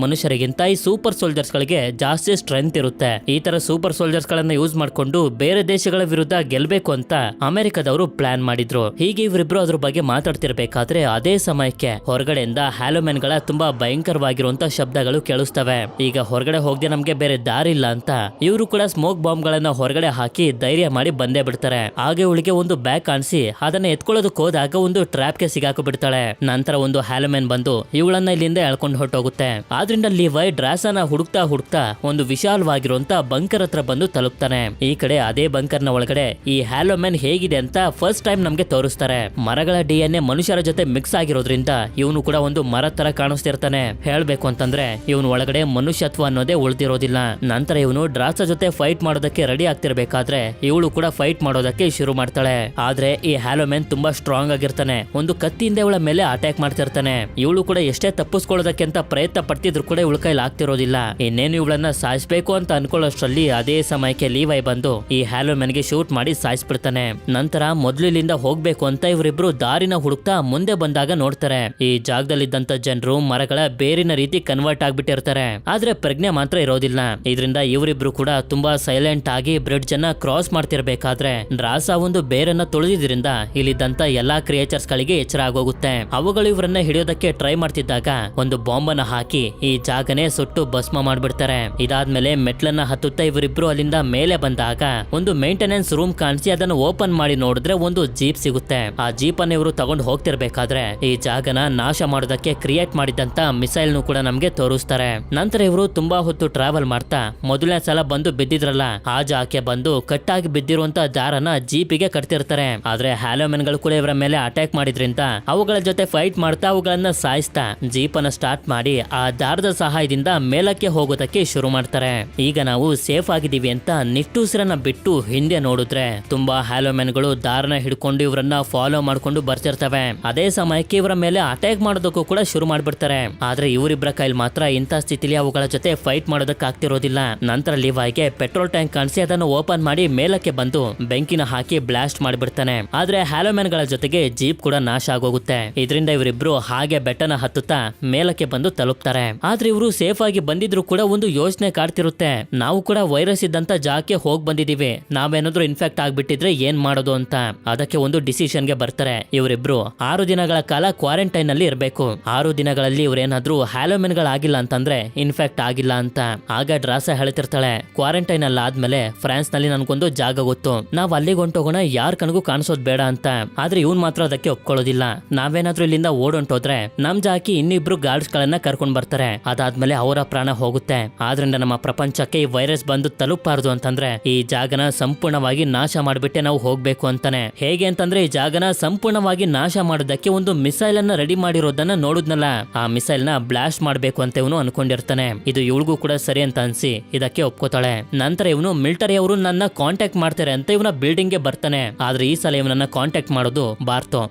ಮನುಷ್ಯರಿಗಿಂತ ಈ ಸೂಪರ್ ಸೋಲ್ಜರ್ಸ್ ಗಳಿಗೆ ಜಾಸ್ತಿ ಸ್ಟ್ರೆಂತ್ ಇರುತ್ತೆ. ಈ ತರ ಸೂಪರ್ ಸೋಲ್ಜರ್ಸ್ ಗಳನ್ನ ಯೂಸ್ ಮಾಡ್ಕೊಂಡು ಬೇರೆ ದೇಶಗಳ ವಿರುದ್ಧ ಗೆಲ್ಬೇಕು ಅಂತ ಅಮೆರಿಕದವರು ಪ್ಲಾನ್ ಮಾಡಿದ್ರು. ಹೀಗೆ ಇವರಿಬ್ರು ಅದ್ರ ಬಗ್ಗೆ ಮಾತಾಡ್ತಿರ್ಬೇಕಾದ್ರೆ ಅದೇ ಸಮಯಕ್ಕೆ ಹೊರಗಡೆಯಿಂದ ಹ್ಯಾಲೋಮ್ಯಾನ್ ಗಳ ತುಂಬಾ ಭಯಂಕರವಾಗಿರುವಂತ ಶಬ್ದಗಳು ಕೇಳಿಸ್ತವೆ. ಈಗ ಹೊರಗಡೆ ಹೋಗದೆ ನಮ್ಗೆ ಬೇರೆ ದಾರಿ ಇಲ್ಲ ಅಂತ ಇವರು ಕೂಡ ಸ್ಮೋಕ್ ಬಾಂಬ್ ಗಳನ್ನ ಹೊರಗಡೆ ಹಾಕಿ ಧೈರ್ಯ ಮಾಡಿ ಬಂದೇ ಬಿಡ್ತಾರೆ. ಹಾಗೆ ಅವಳಿಗೆ ಒಂದು ಬ್ಯಾಗ್ ಕಾಣಿಸಿ ಅದನ್ನ ಎತ್ಕೊಳ್ಳೋದಕ್ಕೆ ಹೋದಾಗ ಒಂದು ಟ್ರ್ಯಾಪ್ ಗೆ ಸಿಗಾಕಿ ಬಿಡ್ತಾಳೆ. ನಂತರ ಒಂದು ಹ್ಯಾಲೋಮ್ಯಾನ್ ಬಂದು ಇವಳನ್ನ ಇಲ್ಲಿಂದ ಎಳ್ಕೊಂಡು ಹೊರಟೋಗುತ್ತೆ. ಆದ್ರಿಂದ ಲೀವೈ ಡ್ರಾಸನ ಹುಡುಕ್ತಾ ಒಂದು ವಿಶಾಲವಾಗಿರುವಂತ ಅಂತ ಬಂಕರ್ ಹತ್ರ ಬಂದು ತಲುಪ್ತಾನೆ. ಈ ಕಡೆ ಅದೇ ಬಂಕರ್ ನ ಒಳಗಡೆ ಈ ಹ್ಯಾಲೋಮ್ಯಾನ್ ಹೇಗಿದೆ ಅಂತ ಫಸ್ಟ್ ಟೈಮ್ ನಮ್ಗೆ ತೋರಿಸ್ತಾರೆ. ಮರಗಳ DNA ಮನುಷ್ಯರ ಜೊತೆ ಮಿಕ್ಸ್ ಆಗಿರೋದ್ರಿಂದ ಇವನು ಕೂಡ ಒಂದು ಮರ ತರ ಕಾಣಿಸ್ತಿರ್ತಾನೆ. ಹೇಳ್ಬೇಕು ಅಂತಂದ್ರೆ ಇವನು ಒಳಗಡೆ ಮನುಷ್ಯತ್ವ ಅನ್ನೋದೇ ಉಳಿದಿರೋದಿಲ್ಲ. ನಂತರ ಇವನು ಡ್ರಾಸ ಜೊತೆ ಫೈಟ್ ಮಾಡೋದಕ್ಕೆ ರೆಡಿ ಆಗ್ತಿರ್ಬೇಕಾದ್ರೆ ಇವಳು ಕೂಡ ಫೈಟ್ ಮಾಡೋದಕ್ಕೆ ಶುರು ಮಾಡ್ತಾಳೆ. ಆದ್ರೆ ಈ ಹ್ಯಾಲೋಮ್ಯಾನ್ ತುಂಬಾ ಸ್ಟ್ರಾಂಗ್ ಆಗಿರ್ತಾನೆ. ಒಂದು ಕತ್ತಿಯಿಂದ ಇವಳ ಮೇಲೆ ಅಟ್ಯಾಕ್ ಮಾಡ್ತಿರ್ತಾನೆ. ಇವಳು ಕೂಡ ಎಷ್ಟೇ ತಪ್ಪಿಸ್ಕೊಳ್ಳೋದಕ್ಕೆ ಅಂತ ಪ್ರಯತ್ನ ಪಡ್ತಿದ್ರು ಕೂಡ ಇವಳ ಕೈಲಿ ಆಗ್ತಿರೋದಿಲ್ಲ. ಇನ್ನೇನು ಇವಳನ್ನ ಸಾಯಿಸ್ಬೇಕು ಅಂತ ಅನ್ಕೊಳ್ಳೋಷ್ಟ್ರಲ್ಲಿ ಅದೇ ಸಮಯಕ್ಕೆ ಲೀವೈ ಬಂದು ಈ ಹ್ಯಾಲೋಮ್ಯಾನ್ ಗೆ ಶೂಟ್ ಮಾಡಿ ಸಾಯಿಸ್ಬಿಡ್ತಾನೆ. ನಂತರ ಮೊದ್ಲು ಇಲ್ಲಿಂದ ಹೋಗ್ಬೇಕು ಅಂತ ಇವರಿಬ್ರು ದಾರಿನ ಹುಡುಕ್ತಾ ಮುಂದೆ ಬಂದಾಗ ನೋಡ್ತಾರೆ ಈ ಜಾಗದಲ್ಲಿದ್ದಂತ ಜನರು ಮರಗಳ ಬೇರಿನ ರೀತಿ ಕನ್ವರ್ಟ್ ಆಗ್ಬಿಟ್ಟಿರ್ತಾರೆ. ಆದ್ರೆ ಪ್ರಜ್ಞೆ ಮಾತ್ರ ಇರೋದಿಲ್ಲ. ಇದರಿಂದ ಇವರಿಬ್ರು ಕೂಡ ತುಂಬಾ ಸೈಲೆಂಟ್ ಆಗಿ ಬ್ರಿಡ್ಜ್ ಅನ್ನ ಕ್ರಾಸ್ ಮಾಡ್ತಿರ್ಬೇಕಾದ್ರೆ ಡ್ರಾಸ ಒಂದು ಬೇರನ್ನ ತುಳಿದ್ರಿಂದ ಇಲ್ಲಿದ್ದಂತ ಎಲ್ಲಾ ಕ್ರಿಯೇಚರ್ಸ್ ಗಳಿಗೆ ಎಚ್ಚರ ಆಗೋಗುತ್ತೆ. ಅವುಗಳು ಇವರನ್ನ ಹಿಡಿಯೋದಕ್ಕೆ ಟ್ರೈ ಮಾಡ್ತಿದ್ದಾಗ ಒಂದು ಬಾಂಬ್ ಅನ್ನ ಹಾಕಿ ಈ ಜಾಗನೇ ಸುಟ್ಟು ಭಸ್ಮ ಮಾಡ್ಬಿಡ್ತಾರೆ. ಇದಾದ್ಮೇಲೆ ಮೆಟ್ಲನ್ನ ಹತ್ತುತ್ತಾ ಇವರಿಬ್ರು ಅಲ್ಲಿಂದ ಮೇಲೆ ಬಂದಾಗ ಒಂದು ಮೇಂಟೆನೆನ್ಸ್ ರೂಮ್ ಕಾಣಿಸಿ ಅದನ್ನು ಓಪನ್ ಮಾಡಿ ನೋಡಿದ್ರೆ ಒಂದು ಜೀಪ್ ಸಿಗುತ್ತೆ. ಆ ಜೀಪ್ ಅನ್ನ ಇವರು ತಗೊಂಡು ಹೋಗ್ತಿರ್ಬೇಕಾದ್ರೆ ಈ ಜಾಗನ ನಾಶ ಮಾಡೋದಕ್ಕೆ ಕ್ರಿಯೇಟ್ ಮಾಡಿದಂತ ಮಿಸೈಲ್ ನು ಕೂಡ ನಮ್ಗೆ ತೋರಿಸ್ತಾರೆ. ನಂತರ ಇವರು ತುಂಬಾ ಹೊತ್ತು ಟ್ರಾವೆಲ್ ಮಾಡ್ತಾ ಮೊದಲನೇ ಸಲ ಬಂದು ಬಿದ್ದಿದ್ರಲ್ಲ ಆ ಜಾಗಕ್ಕೆ ಬಂದು ಕಟ್ಟಾಗಿ ಬಿದ್ದಿರುವಂತ ದಾರನ ಜೀಪಿಗೆ ಕಟ್ತಿರ್ತಾರೆ. ಆದ್ರೆ ಹ್ಯಾಲೋಮ್ಯಾನ್ ಗಳು ಕೂಡ ಇವರ ಮೇಲೆ ಅಟ್ಯಾಕ್ ಮಾಡಿದ್ರಿಂದ ಅವುಗಳ ಜೊತೆ ಫೈಟ್ ಮಾಡ್ತಾ ಅವುಗಳನ್ನ ಸಾಯಿಸ್ತಾ ಜೀಪ್ ಅನ್ನ ಸ್ಟಾರ್ಟ್ ಮಾಡಿ ಆ ದಾರದ ಸಹಾಯದಿಂದ ಮೇಲಕ್ಕೆ ಹೋಗೋದಕ್ಕೆ ಶುರು ಮಾಡ್ತಾರೆ. ಈಗ ನಾವು ಸೇಫ್ ಆಗಿದೀವಿ ಅಂತ ನಿಟ್ಟುಸಿರನ್ನ ಬಿಟ್ಟು ಹಿಂದೆ ನೋಡಿದ್ರೆ ತುಂಬಾ ಹ್ಯಾಲೋಮ್ಯಾನ್ ಗಳು ದಾರನ ಹಿಡ್ಕೊಂಡು ಇವರನ್ನ ಫಾಲೋ ಮಾಡ್ಕೊಂಡು ಬರ್ತಿರ್ತವೆ. ಅದೇ ಸಮಯಕ್ಕೆ ಇವರ ಮೇಲೆ ಅಟ್ಯಾಕ್ ಮಾಡೋದಕ್ಕೂ ಕೂಡ ಶುರು ಮಾಡ್ಬಿಡ್ತಾರೆ. ಆದ್ರೆ ಇವರಿಬ್ಬರ ಕೈಲಿ ಮಾತ್ರ ಇಂಥ ಸ್ಥಿತಿಲಿ ಅವುಗಳ ಜೊತೆ ಫೈಟ್ ಮಾಡೋದಕ್ಕೆ ಆಗ್ತಿರೋದಿಲ್ಲ. ನಂತರ ಲಿವಾಯ್ಗೆ ಪೆಟ್ರೋಲ್ ಟ್ಯಾಂಕ್ ಕಾಣಿಸಿ ಅದನ್ನು ಓಪನ್ ಮಾಡಿ ಮೇಲಕ್ಕೆ ಬಂದು ಬೆಂಕಿನ ಹಾಕಿ ಬ್ಲಾಸ್ಟ್ ಮಾಡಿಬಿಡ್ತಾನೆ. ಆದ್ರೆ ಹ್ಯಾಲೋಮ್ಯಾನ್ ಗಳ ಜೊತೆಗೆ ಜೀಪ್ ಕೂಡ ನಾಶ ಆಗೋಗುತ್ತೆ. ಇದರಿಂದ ಇವರಿಬ್ರು ಹಾಗೆ ಬೆಟ್ಟನ ಹತ್ತುತ್ತಾ ಮೇಲಕ್ಕೆ ಬಂದು ತಲುಪ್ತಾರೆ. ಆದ್ರೆ ಇವರು ಸೇಫ್ ಆಗಿ ಬಂದಿದ್ರು ಕೂಡ ಒಂದು ಯೋಚನೆ ಕಾಡ್ತಿರುತ್ತೆ. ನಾವು ಕೂಡ ವೈರಸ್ ಇದ್ದಂತ ಜಾಗಕ್ಕೆ ಹೋಗಿ ಬಂದಿದೀವಿ, ನಾವೇನಾದ್ರೂ ಇನ್ಫೆಕ್ಟ್ ಆಗ್ಬಿಟ್ಟಿದ್ರೆ ಏನ್ ಮಾಡೋದು ಅಂತ. ಅದಕ್ಕೆ ಒಂದು ಡಿಸಿಷನ್ ಗೆ ಬರ್ತಾರೆ. ಇವರಿಬ್ರು 6 ದಿನಗಳ ಕಾಲ ಕ್ವಾರಂಟೈನ್ ನಲ್ಲಿ ಇರಬೇಕು. 6 ದಿನಗಳಲ್ಲಿ ಇವ್ರೇನಾದ್ರೂ ಹ್ಯಾಲೋಮ್ಯಾನ್ ಗಳಾಗಿಲ್ಲ ಅಂತಂದ್ರೆ ಇನ್ಫೆಕ್ಟ್ ಆಗಿಲ್ಲ ಅಂತ. ಆಗ ಡ್ರಾಸ ಹೇಳ್ತಿರ್ತಾಳೆ, ಕ್ವಾರಂಟೈನ್ ಅಲ್ಲ ಆದ್ಮೇಲೆ ಫ್ರಾನ್ಸ್ ನಲ್ಲಿ ನನ್ಗೊಂದು ಜಾಗ ಗೊತ್ತು, ನಾವ್ ಅಲ್ಲಿಗೆ ಹೊಂಟೋಗೋಣ, ಯಾರ್ ಕಣ್ಗೂ ಕಾಣಿಸೋದ್ ಬೇಡ ಅಂತ. ಆದ್ರೆ ಇವ್ನ್ ಮಾತ್ರ ಅದಕ್ಕೆ ಒಪ್ಕೊಳ್ಳೋದಿಲ್ಲ. ನಾವೇನಾದ್ರೂ ಇಲ್ಲಿಂದ ಓಡೊಂಟೋದ್ರೆ ನಮ್ ಜಾಕಿ ಇನ್ನಿಬ್ರು ಗಾರ್ಡ್ಸ್ ಗಳನ್ನ ಕರ್ಕೊಂಡ್ ಬರ್ತಾರೆ. ಅದಾದ್ಮೇಲೆ ಅವರ ಪ್ರಾಣ ಹೋಗುತ್ತೆ. ಆದ್ರಿಂದ ನಮ್ಮ ಪ್ರಪಂಚಕ್ಕೆ ಈ ವೈರಸ್ ಬಂದು ತಲುಪಬಾರದು ಅಂತಂದ್ರೆ ಈ ಜಾಗನ ಸಂಪೂರ್ಣವಾಗಿ ನಾಶ ಮಾಡ್ಬಿಟ್ಟೆ ನಾವು ಹೋಗ್ಬೇಕು ಅಂತಾನೆ. ಹೇಗೆ ಅಂತಂದ್ರೆ ಈ ಜಾಗನ ಸಂಪೂರ್ಣವಾಗಿ ನಾಶ ಮಾಡೋದಕ್ಕೆ ಒಂದು ಮಿಸೈಲ್ ಅನ್ನ ರೆಡಿ ಮಾಡಿರೋದನ್ನ ನೋಡಿದ್ನಲ್ಲ, ಆ ಮಿಸೈಲ್ ನ ಬ್ಲಾಸ್ಟ್ ಮಾಡ್ಬೇಕು ಅಂತ ಇವನು ಅನ್ಕೊಂಡಿರ್ತಾನೆ. ಇದು ಇವಳಿಗೂ ಕೂಡ ಸರಿ ಅಂತ ಅನ್ಸಿ ಇದಕ್ಕೆ ಒಪ್ಕೋತಾಳೆ. ನಂತರ ಇವನು ಮಿಲಿಟರಿ ಅವರು ನನ್ನ ಕಾಂಟ್ಯಾಕ್ಟ್ ಮಾಡ್ತಾರೆ ಅಂತ ಇವನ ಬಿಲ್ಡಿಂಗ್ ಗೆ ಬರ್ತಾನೆ. ಆದ್ರೆ ಈ ಸಲ ಇವನನ್ನ ಕಾಂಟ್ಯಾಕ್ಟ್ ಮಾಡೋದು ಬಾರ್ತೋ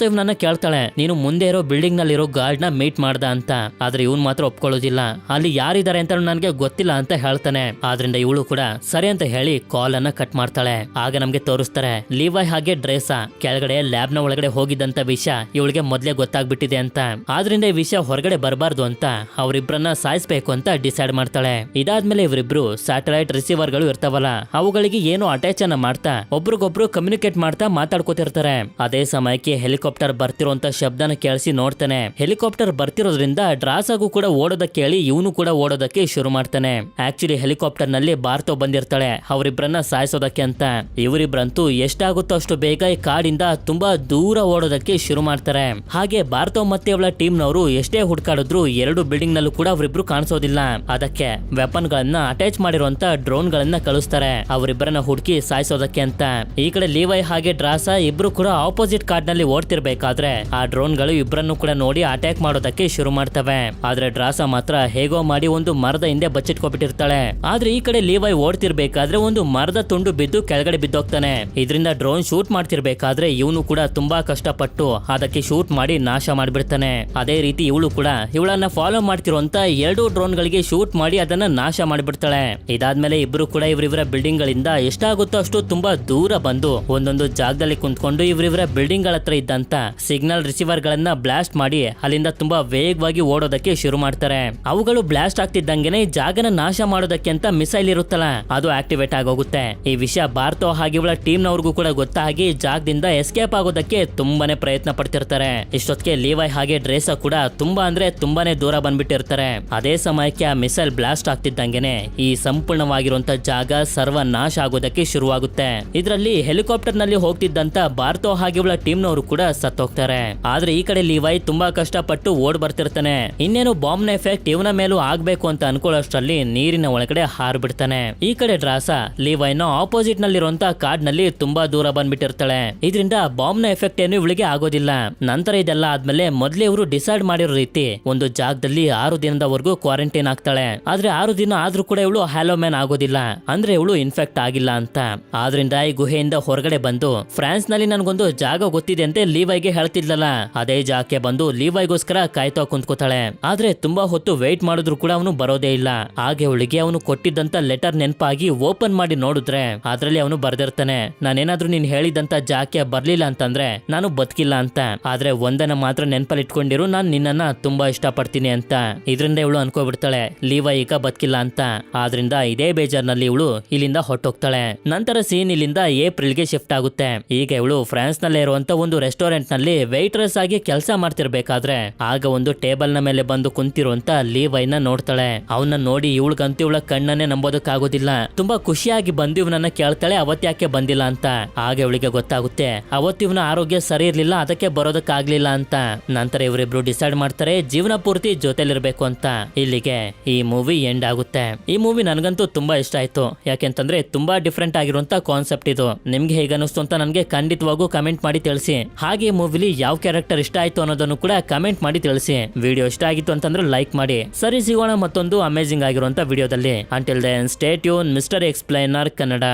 ಇವನನ್ನ ಕೇಳ್ತಾಳೆ, ನೀನು ಮುಂದೆ ಇರೋ ಬಿಲ್ಡಿಂಗ್ ನಲ್ಲಿ ಇರೋ ಗಾರ್ಡ್ ನ ಮೀಟ್ ಮಾಡ್ದ ಅಂತ. ಆದ್ರೆ ಇವನ್ ಮಾತ್ರ ಒಪ್ಕೊಳ್ಳೋದಿಲ್ಲ. ಅಲ್ಲಿ ಯಾರಿದ್ದಾರೆ ಅಂತ ನನಗೆ ಗೊತ್ತಿಲ್ಲ ಅಂತ ಹೇಳ್ತಾನೆ. ಆದ್ರಿಂದ ಇವಳು ಕೂಡ ಸರಿ ಅಂತ ಹೇಳಿ ಕಾಲ್ ಅನ್ನ ಕಟ್ ಮಾಡ್ತಾಳೆ. ಆಗ ನಮ್ಗೆ ತೋರಿಸ್ತಾರೆ ಲಿವಾಯ್ ಹಾಗೆ ಡ್ರೇಸಾ ಕೆಳಗಡೆ ಲ್ಯಾಬ್ ನ ಒಳಗಡೆ ಹೋಗಿದ್ದಂತ ವಿಷಯ ಇವಳಿಗೆ ಮೊದ್ಲೇ ಗೊತ್ತಾಗ್ಬಿಟ್ಟಿದೆ ಅಂತ. ಆದ್ರಿಂದ ಈ ವಿಷಯ ಹೊರಗಡೆ ಬರಬಾರ್ದು ಅಂತ ಅವರಿಬ್ರನ್ನ ಸಾಯಿಸ್ಬೇಕು ಅಂತ ಡಿಸೈಡ್ ಮಾಡ್ತಾಳೆ. ಇದಾದ್ಮೇಲೆ ಇವರಿಬ್ರು ಸ್ಯಾಟಲೈಟ್ ರಿಸೀವರ್ ಗಳು ಇರ್ತಾವಲ್ಲ ಅವುಗಳಿಗೆ ಏನೋ ಅಟ್ಯಾಚ್ ಅನ್ನ ಮಾಡ್ತಾ ಒಬ್ರಿಗೊಬ್ರು ಕಮ್ಯುನಿಕೇಟ್ ಮಾಡ್ತಾ ಮಾತಾಡ್ಕೋತಿರ್ತಾರೆ. ಅದೇ ಸಮಯಕ್ಕೆ ಹೆಲಿಕಾಪ್ಟರ್ ಬರ್ತಿರೋಂತ ಶಬ್ದನ ಕೇಳಿಸಿ ನೋಡ್ತಾನೆ. ಹೆಲಿಕಾಪ್ಟರ್ ಬರ್ತಿರೋದ್ರಿಂದ ಡ್ರಾಸಾಗೂ ಕೂಡ ಓಡೋದಕ್ಕೆ ಹೇಳಿ ಇವನು ಕೂಡ ಓಡೋದಕ್ಕೆ ಶುರು ಮಾಡ್ತಾನೆ. ಆಕ್ಚುಲಿ ಹೆಲಿಕಾಪ್ಟರ್ ನಲ್ಲಿ ಬಾರ್ತೋ ಬಂದಿರ್ತಾಳೆ ಅವರಿಬ್ರನ್ನ ಸಾಯಿಸೋದಕ್ಕೆ ಅಂತ. ಇವರಿಬ್ರಂತೂ ಎಷ್ಟಾಗುತ್ತೋ ಅಷ್ಟು ಬೇಗ ಈ ಕಾಡಿಂದ ತುಂಬಾ ದೂರ ಓಡೋದಕ್ಕೆ ಶುರು ಮಾಡ್ತಾರೆ. ಹಾಗೆ ಬಾರ್ತೋ ಮತ್ತೆ ಅವಳ ಟೀಮ್ ನವರು ಎಷ್ಟೇ ಹುಡ್ಕಾಡಿದ್ರು 2 ಬಿಲ್ಡಿಂಗ್ ನಲ್ಲೂ ಕೂಡ ಅವರಿಬ್ರು ಕಾಣಿಸೋದಿಲ್ಲ. ಅದಕ್ಕೆ ವೆಪನ್ ಗಳನ್ನ ಅಟ್ಯಾಚ್ ಮಾಡಿರುವಂತ ಡ್ರೋನ್ ಗಳನ್ನ ಕಳಿಸ್ತಾರೆ ಅವರಿಬ್ಬರನ್ನ ಹುಡುಕಿ ಸಾಯಿಸೋದಕ್ಕೆ ಅಂತ. ಈ ಕಡೆ ಲಿವೈ ಹಾಗೆ ಡ್ರಾಸಾ ಇಬ್ರು ಕೂಡ ಆಪೋಸಿಟ್ ಕಾರ್ಡ್ ನಲ್ಲಿ ಓಡ್ತಿರ್ಬೇಕಾದ್ರೆ ಆ ಡ್ರೋನ್ ಗಳು ಇಬ್ಬರನ್ನು ಕೂಡ ನೋಡಿ ಅಟ್ಯಾಕ್ ಮಾಡೋದಕ್ಕೆ ಶುರು ಮಾಡ್ತವೆ. ಆದ್ರೆ ಡ್ರಾಸಾ ಮಾತ್ರ ಹೇಗೋ ಮಾಡಿ ಒಂದು ಮರದ ಹಿಂದೆ ಬಚ್ಚಿಟ್ಕೊಬಿಟ್ಟಿರ್ತಾಳೆ. ಆದ್ರೆ ಈ ಕಡೆ ಲಿವೈ ಓಡ್ತಿರ್ಬೇಕಾದ್ರೆ ಒಂದು ಮರದ ತುಂಡು ಬಿದ್ದು ಕೆಳಗಡೆ ಬಿದ್ದೋಗ್ತಾನೆ. ಇದರಿಂದ ಡ್ರೋನ್ ಶೂಟ್ ಮಾಡ್ತಿರ್ಬೇಕಾದ್ರೆ ಇವನು ಕೂಡ ತುಂಬಾ ಕಷ್ಟಪಟ್ಟು ಅದಕ್ಕೆ ಶೂಟ್ ಮಾಡಿ ನಾಶ ಮಾಡ್ಬಿಡ್ತಾನೆ. ಅದೇ ರೀತಿ ಇವಳು ಕೂಡ ಇವಳನ್ನ ಫಾಲೋ ಮಾಡ್ತಿರುವಂತ 2 ಡ್ರೋನ್ ಗಳಿಗೆ ಶೂಟ್ ಮಾಡಿ ಅದನ್ನ ನಾಶ ಮಾಡಿಬಿಡ್ತಾಳೆ. ಇದಾದ್ಮೇಲೆ ಇಬ್ರು ಕೂಡ ಇವರಿವರ ಬಿಲ್ಡಿಂಗ್ ಗಳಿಂದ ಎಷ್ಟಾಗುತ್ತೋ ಅಷ್ಟು ತುಂಬಾ ದೂರ ಬಂದು ಒಂದೊಂದು ಜಾಗದಲ್ಲಿ ಕುಂತ್ಕೊಂಡು ಇವರಿವರ ಬಿಲ್ಡಿಂಗ್ ಗಳ ಹತ್ರ ಇದ್ದಂತ ಸಿಗ್ನಲ್ ರಿಸೀವರ್ ಗಳನ್ನ ಬ್ಲಾಸ್ಟ್ ಮಾಡಿ ಅಲ್ಲಿಂದ ತುಂಬಾ ವೇಗವಾಗಿ ಓಡೋದಕ್ಕೆ ಶುರು ಮಾಡ್ತಾರೆ. ಅವುಗಳು ಬ್ಲಾಸ್ಟ್ ಆಗ್ತಿದ್ದಂಗೆನೆ ಜಾಗನ ನಾಶ ಮಾಡೋದಕ್ಕೆ ಅಂತ ಮಿಸೈಲ್ ಇರುತ್ತಲ್ಲ ಅದು ಆಕ್ಟಿವೇಟ್ ಆಗೋಗುತ್ತೆ. ಈ ವಿಷಯ ಬಾರ್ತೋ ಹಾಗೆ ಇವಳ ಟೀಮ್ ನವ್ರಿಗೂ ಕೂಡ ಗೊತ್ತಾಗಿ ಜಾಗದಿಂದ ಎಸ್ಕೇಪ್ ಆಗೋದಕ್ಕೆ ತುಂಬಾನೇ ಪ್ರಯತ್ನ ಪಡ್ತಿರ್ತಾರೆ. ಇಷ್ಟೊತ್ತಿಗೆ ಲಿವೈ ಹಾಗೆ ಡ್ರೇಸಾ ಕೂಡ ತುಂಬಾನೇ ದೂರ ಬಂದ್ಬಿಟ್ಟಿರ್ತಾರೆ. ಅದೇ ಸಮಯಕ್ಕೆ ಆ ಮಿಸೈಲ್ ಬ್ಲಾಸ್ಟ್ ಆಗ್ತಿದ್ದಂಗೆನೆ ಈ ಸಂಪೂರ್ಣವಾಗಿರುವಂತ ಜಾಗ ಸರ್ವನಾಶ ಆಗೋದಕ್ಕೆ ಶುರುವಾಗುತ್ತೆ. ಇದರಲ್ಲಿ ಹೆಲಿಕಾಪ್ಟರ್ ನಲ್ಲಿ ಹೋಗ್ತಿದ್ದಂತ ಬಾರ್ತೋ ಹಾಗೆ ಇವಳ ಟೀಮ್ ನವರು ಕೂಡ ಸತ್ತೋಗ್ತಾರೆ. ಆದ್ರೆ ಈ ಕಡೆ ಲಿವೈ ತುಂಬಾ ಕಷ್ಟಪಟ್ಟು ಓಡ್ ಬರ್ತಿರ್ತಾನೆ. ಇನ್ನೇನು ಬಾಂಬ್ ನ ಎಫೆಕ್ಟ್ ಇವನ ಮೇಲೂ ಆಗ್ಬೇಕು ಅಂತ ಅನ್ಕೊಳ್ಳೋಷ್ಟರಲ್ಲಿ ನೀರಿನ ಒಳಗಡೆ ಹಾರ್ಬಿಡ್ತಾನೆ. ಈ ಕಡೆ ಡ್ರಾಸ ಲೀವೈನ ಆಪೋಸಿಟ್ ನಲ್ಲಿರುವಂತ ಕಾಡ್ ನಲ್ಲಿ ತುಂಬಾ ದೂರ ಬಂದ್ಬಿಟ್ಟಿರ್ತಾಳೆ. ಇದರಿಂದ ಬಾಂಬ್ ನ ಎಫೆಕ್ಟ್ ಏನು ಇವಳಿಗೆ ಆಗೋದಿಲ್ಲ. ನಂತರ ಇದೆಲ್ಲ ಆದ್ಮೇಲೆ ಮೊದ್ಲೇ ಇವರು ಡಿಸೈಡ್ ಮಾಡಿರೋ ರೀತಿ ಒಂದು ಜಾಗದಲ್ಲಿ 6 ದಿನದವರೆಗೂ ಕ್ವಾರಂಟೈನ್ ಆಗ್ತಾಳೆ. ಆದ್ರೆ 6 ದಿನ ಆದ್ರೂ ಕೂಡ ಇವಳು ಹ್ಯಾಲೋಮ್ಯಾನ್ ಆಗೋದಿಲ್ಲ, ಅಂದ್ರೆ ಇವಳು ಇನ್ಫೆಕ್ಟ್ ಆಗಿಲ್ಲ ಅಂತ. ಆದ್ರಿಂದ ಈ ಗುಹೆಯಿಂದ ಹೊರಗಡೆ ಬಂದು ಫ್ರಾನ್ಸ್ ನಲ್ಲಿ ನನ್ಗೊಂದು ಜಾಗ ಗೊತ್ತಿದೆ ಅಂತ ಲೀವೈಗೆ ಹೇಳ್ತಿದ್ಲಲ್ಲ, ಅದೇ ಜಾಗಕ್ಕೆ ಬಂದು ಲೀವೈಗೋಸ್ಕರ ಕಾಯ್ತಾ ಕುಂತ್ಕೋತಾಳೆ. ಆದ್ರೆ ತುಂಬಾ ಹೊತ್ತು ವೇಟ್ ಮಾಡಿದ್ರು ಕೂಡ ಅವನು ಬರೋದೇ ಇಲ್ಲ. ಹಾಗೆ ಅವಳಿಗೆ ಅವನು ಕೊಟ್ಟಿದ್ದಂತ ಲೆಟರ್ ನೆನಪಾಗಿ ಓಪನ್ ಮಾಡಿ ನೋಡಿದ್ರೆ ಅದ್ರಲ್ಲಿ ಅವನು ಬರ್ದಿರ್ತಾನೆ, ನಾನೇನಾದ್ರೂ ನೀನ್ ಹೇಳಿದಂತ ಜಾಗಕ್ಕೆ ಬರ್ಲಿಲ್ಲ ಅಂತಂದ್ರೆ ನಾನು ಬದುಕಿಲ್ಲ ಅಂತ. ಆದ್ರೆ ಒಂದನ್ನ ಮಾತ್ರ ನೆನಪಲ್ಲಿ ಇಟ್ಕೊಂಡಿರು, ನಾನ್ ನಿನ್ನನ್ನ ತುಂಬಾ ಇಷ್ಟಪಡ್ತೀನಿ ಅಂತ. ಇದರಿಂದ ಇವಳು ಅನ್ಕೋಬಿಡ್ತಾಳೆ ಲೀವೈ ಈಗ ಬದುಕಿಲ್ಲ ಅಂತ. ಆದ್ರಿಂದ ಇದೇ ಬೇಜಾರ್ನಲ್ಲಿ ಇವಳು ಇಲ್ಲಿಂದ ಹೊಟ್ಟೋಗ್ತಾಳೆ. ನಂತರ ಸೀನ್ ಇಲ್ಲಿಂದ ಏಪ್ರಿಲ್ಗೆ ಶಿಫ್ಟ್ ಆಗುತ್ತೆ. ಈಗ ಇವಳು ಫ್ರಾನ್ಸ್ ನಲ್ಲೇ ಇರುವಂತ ಒಂದು ರೆಸ್ಟೋರೆಂಟ್ ನಲ್ಲಿ ವೇಟ್ರೆಸ್ ಆಗಿ ಕೆಲಸ ಮಾಡ್ತಿರ್ಬೇಕಾದ್ರೆ ಆಗ ಒಂದು ಟೇಬಲ್ ನ ಮೇಲೆ ಬಂದು ಕುಂತಿರುವಂತ ಲೀವೈನ ನೋಡ್ತಾಳೆ. ಅವನ್ನ ನೋಡಿ ಇವಳಿಗಂತೂ ಇವಳ ಕಣ್ಣನ್ನೇ ನಂಬೋದಕ್ಕಾಗೋದಿಲ್ಲ. ತುಂಬಾ ಖುಷಿಯಾಗಿ ಬಂದು ಇವನನ್ನ ಕೇಳ್ತಾಳೆ ಅವತ್ತ್ಯಾಕೆ ಬಂದಿಲ್ಲ ಅಂತ. ಹಾಗೆ ಇವಳಿಗೆ ಗೊತ್ತಾಗುತ್ತೆ ಅವತ್ತಿವನ ಆರೋಗ್ಯ ಸರಿ ಇರ್ಲಿಲ್ಲ, ಅದಕ್ಕೆ ಬರೋದಕ್ಕಾಗ್ಲಿಲ್ಲ ಅಂತ. ನಂತರ ಇವರಿಬ್ರು ಡಿಸೈಡ್ ಮಾಡ್ತಾರೆ ಜೀವನ ಪೂರ್ತಿ ಜೊತೆಲಿರ್ಬೇಕು ಅಂತ. ಇಲ್ಲಿಗೆ ಈ ಮೂವಿ ಎಂಡ್ ಆಗುತ್ತೆ. ಈ ಮೂವಿ ನನಗಂತೂ ತುಂಬಾ ಇಷ್ಟ ಆಯ್ತು, ಯಾಕೆಂತಂದ್ರೆ ತುಂಬಾ ಡಿಫ್ರೆಂಟ್ ಆಗಿರುವಂತ ಕಾನ್ಸೆಪ್ಟ್ ಇದು. ನಿಮ್ಗೆ ಹೇಗೆ ಅನಿಸ್ತು ಅಂತ ನನಗೆ ಖಂಡಿತವಾಗೂ ಕಮೆಂಟ್ ಮಾಡಿ ತಿಳಿಸಿ. ಹಾಗೆ ಈ ಮೂವಿಲಿ ಯಾವ ಕ್ಯಾರೆಕ್ಟರ್ ಇಷ್ಟ ಆಯ್ತು ಅನ್ನೋದನ್ನು ಕೂಡ ಕಮೆಂಟ್ ಮಾಡಿ ತಿಳಿಸಿ. ವಿಡಿಯೋ ಇಷ್ಟ ಆಗಿತ್ತು ಅಂತಂದ್ರೆ ಲೈಕ್ ಮಾಡಿ. ಸರಿ, ಸಿಗೋಣ ಮತ್ತೊಂದು ಅಮೇಜಿಂಗ್ ಆಗಿರುವಂತ ವಿಡಿಯೋದಲ್ಲಿ. Until then stay tune, mister explainer Kannada.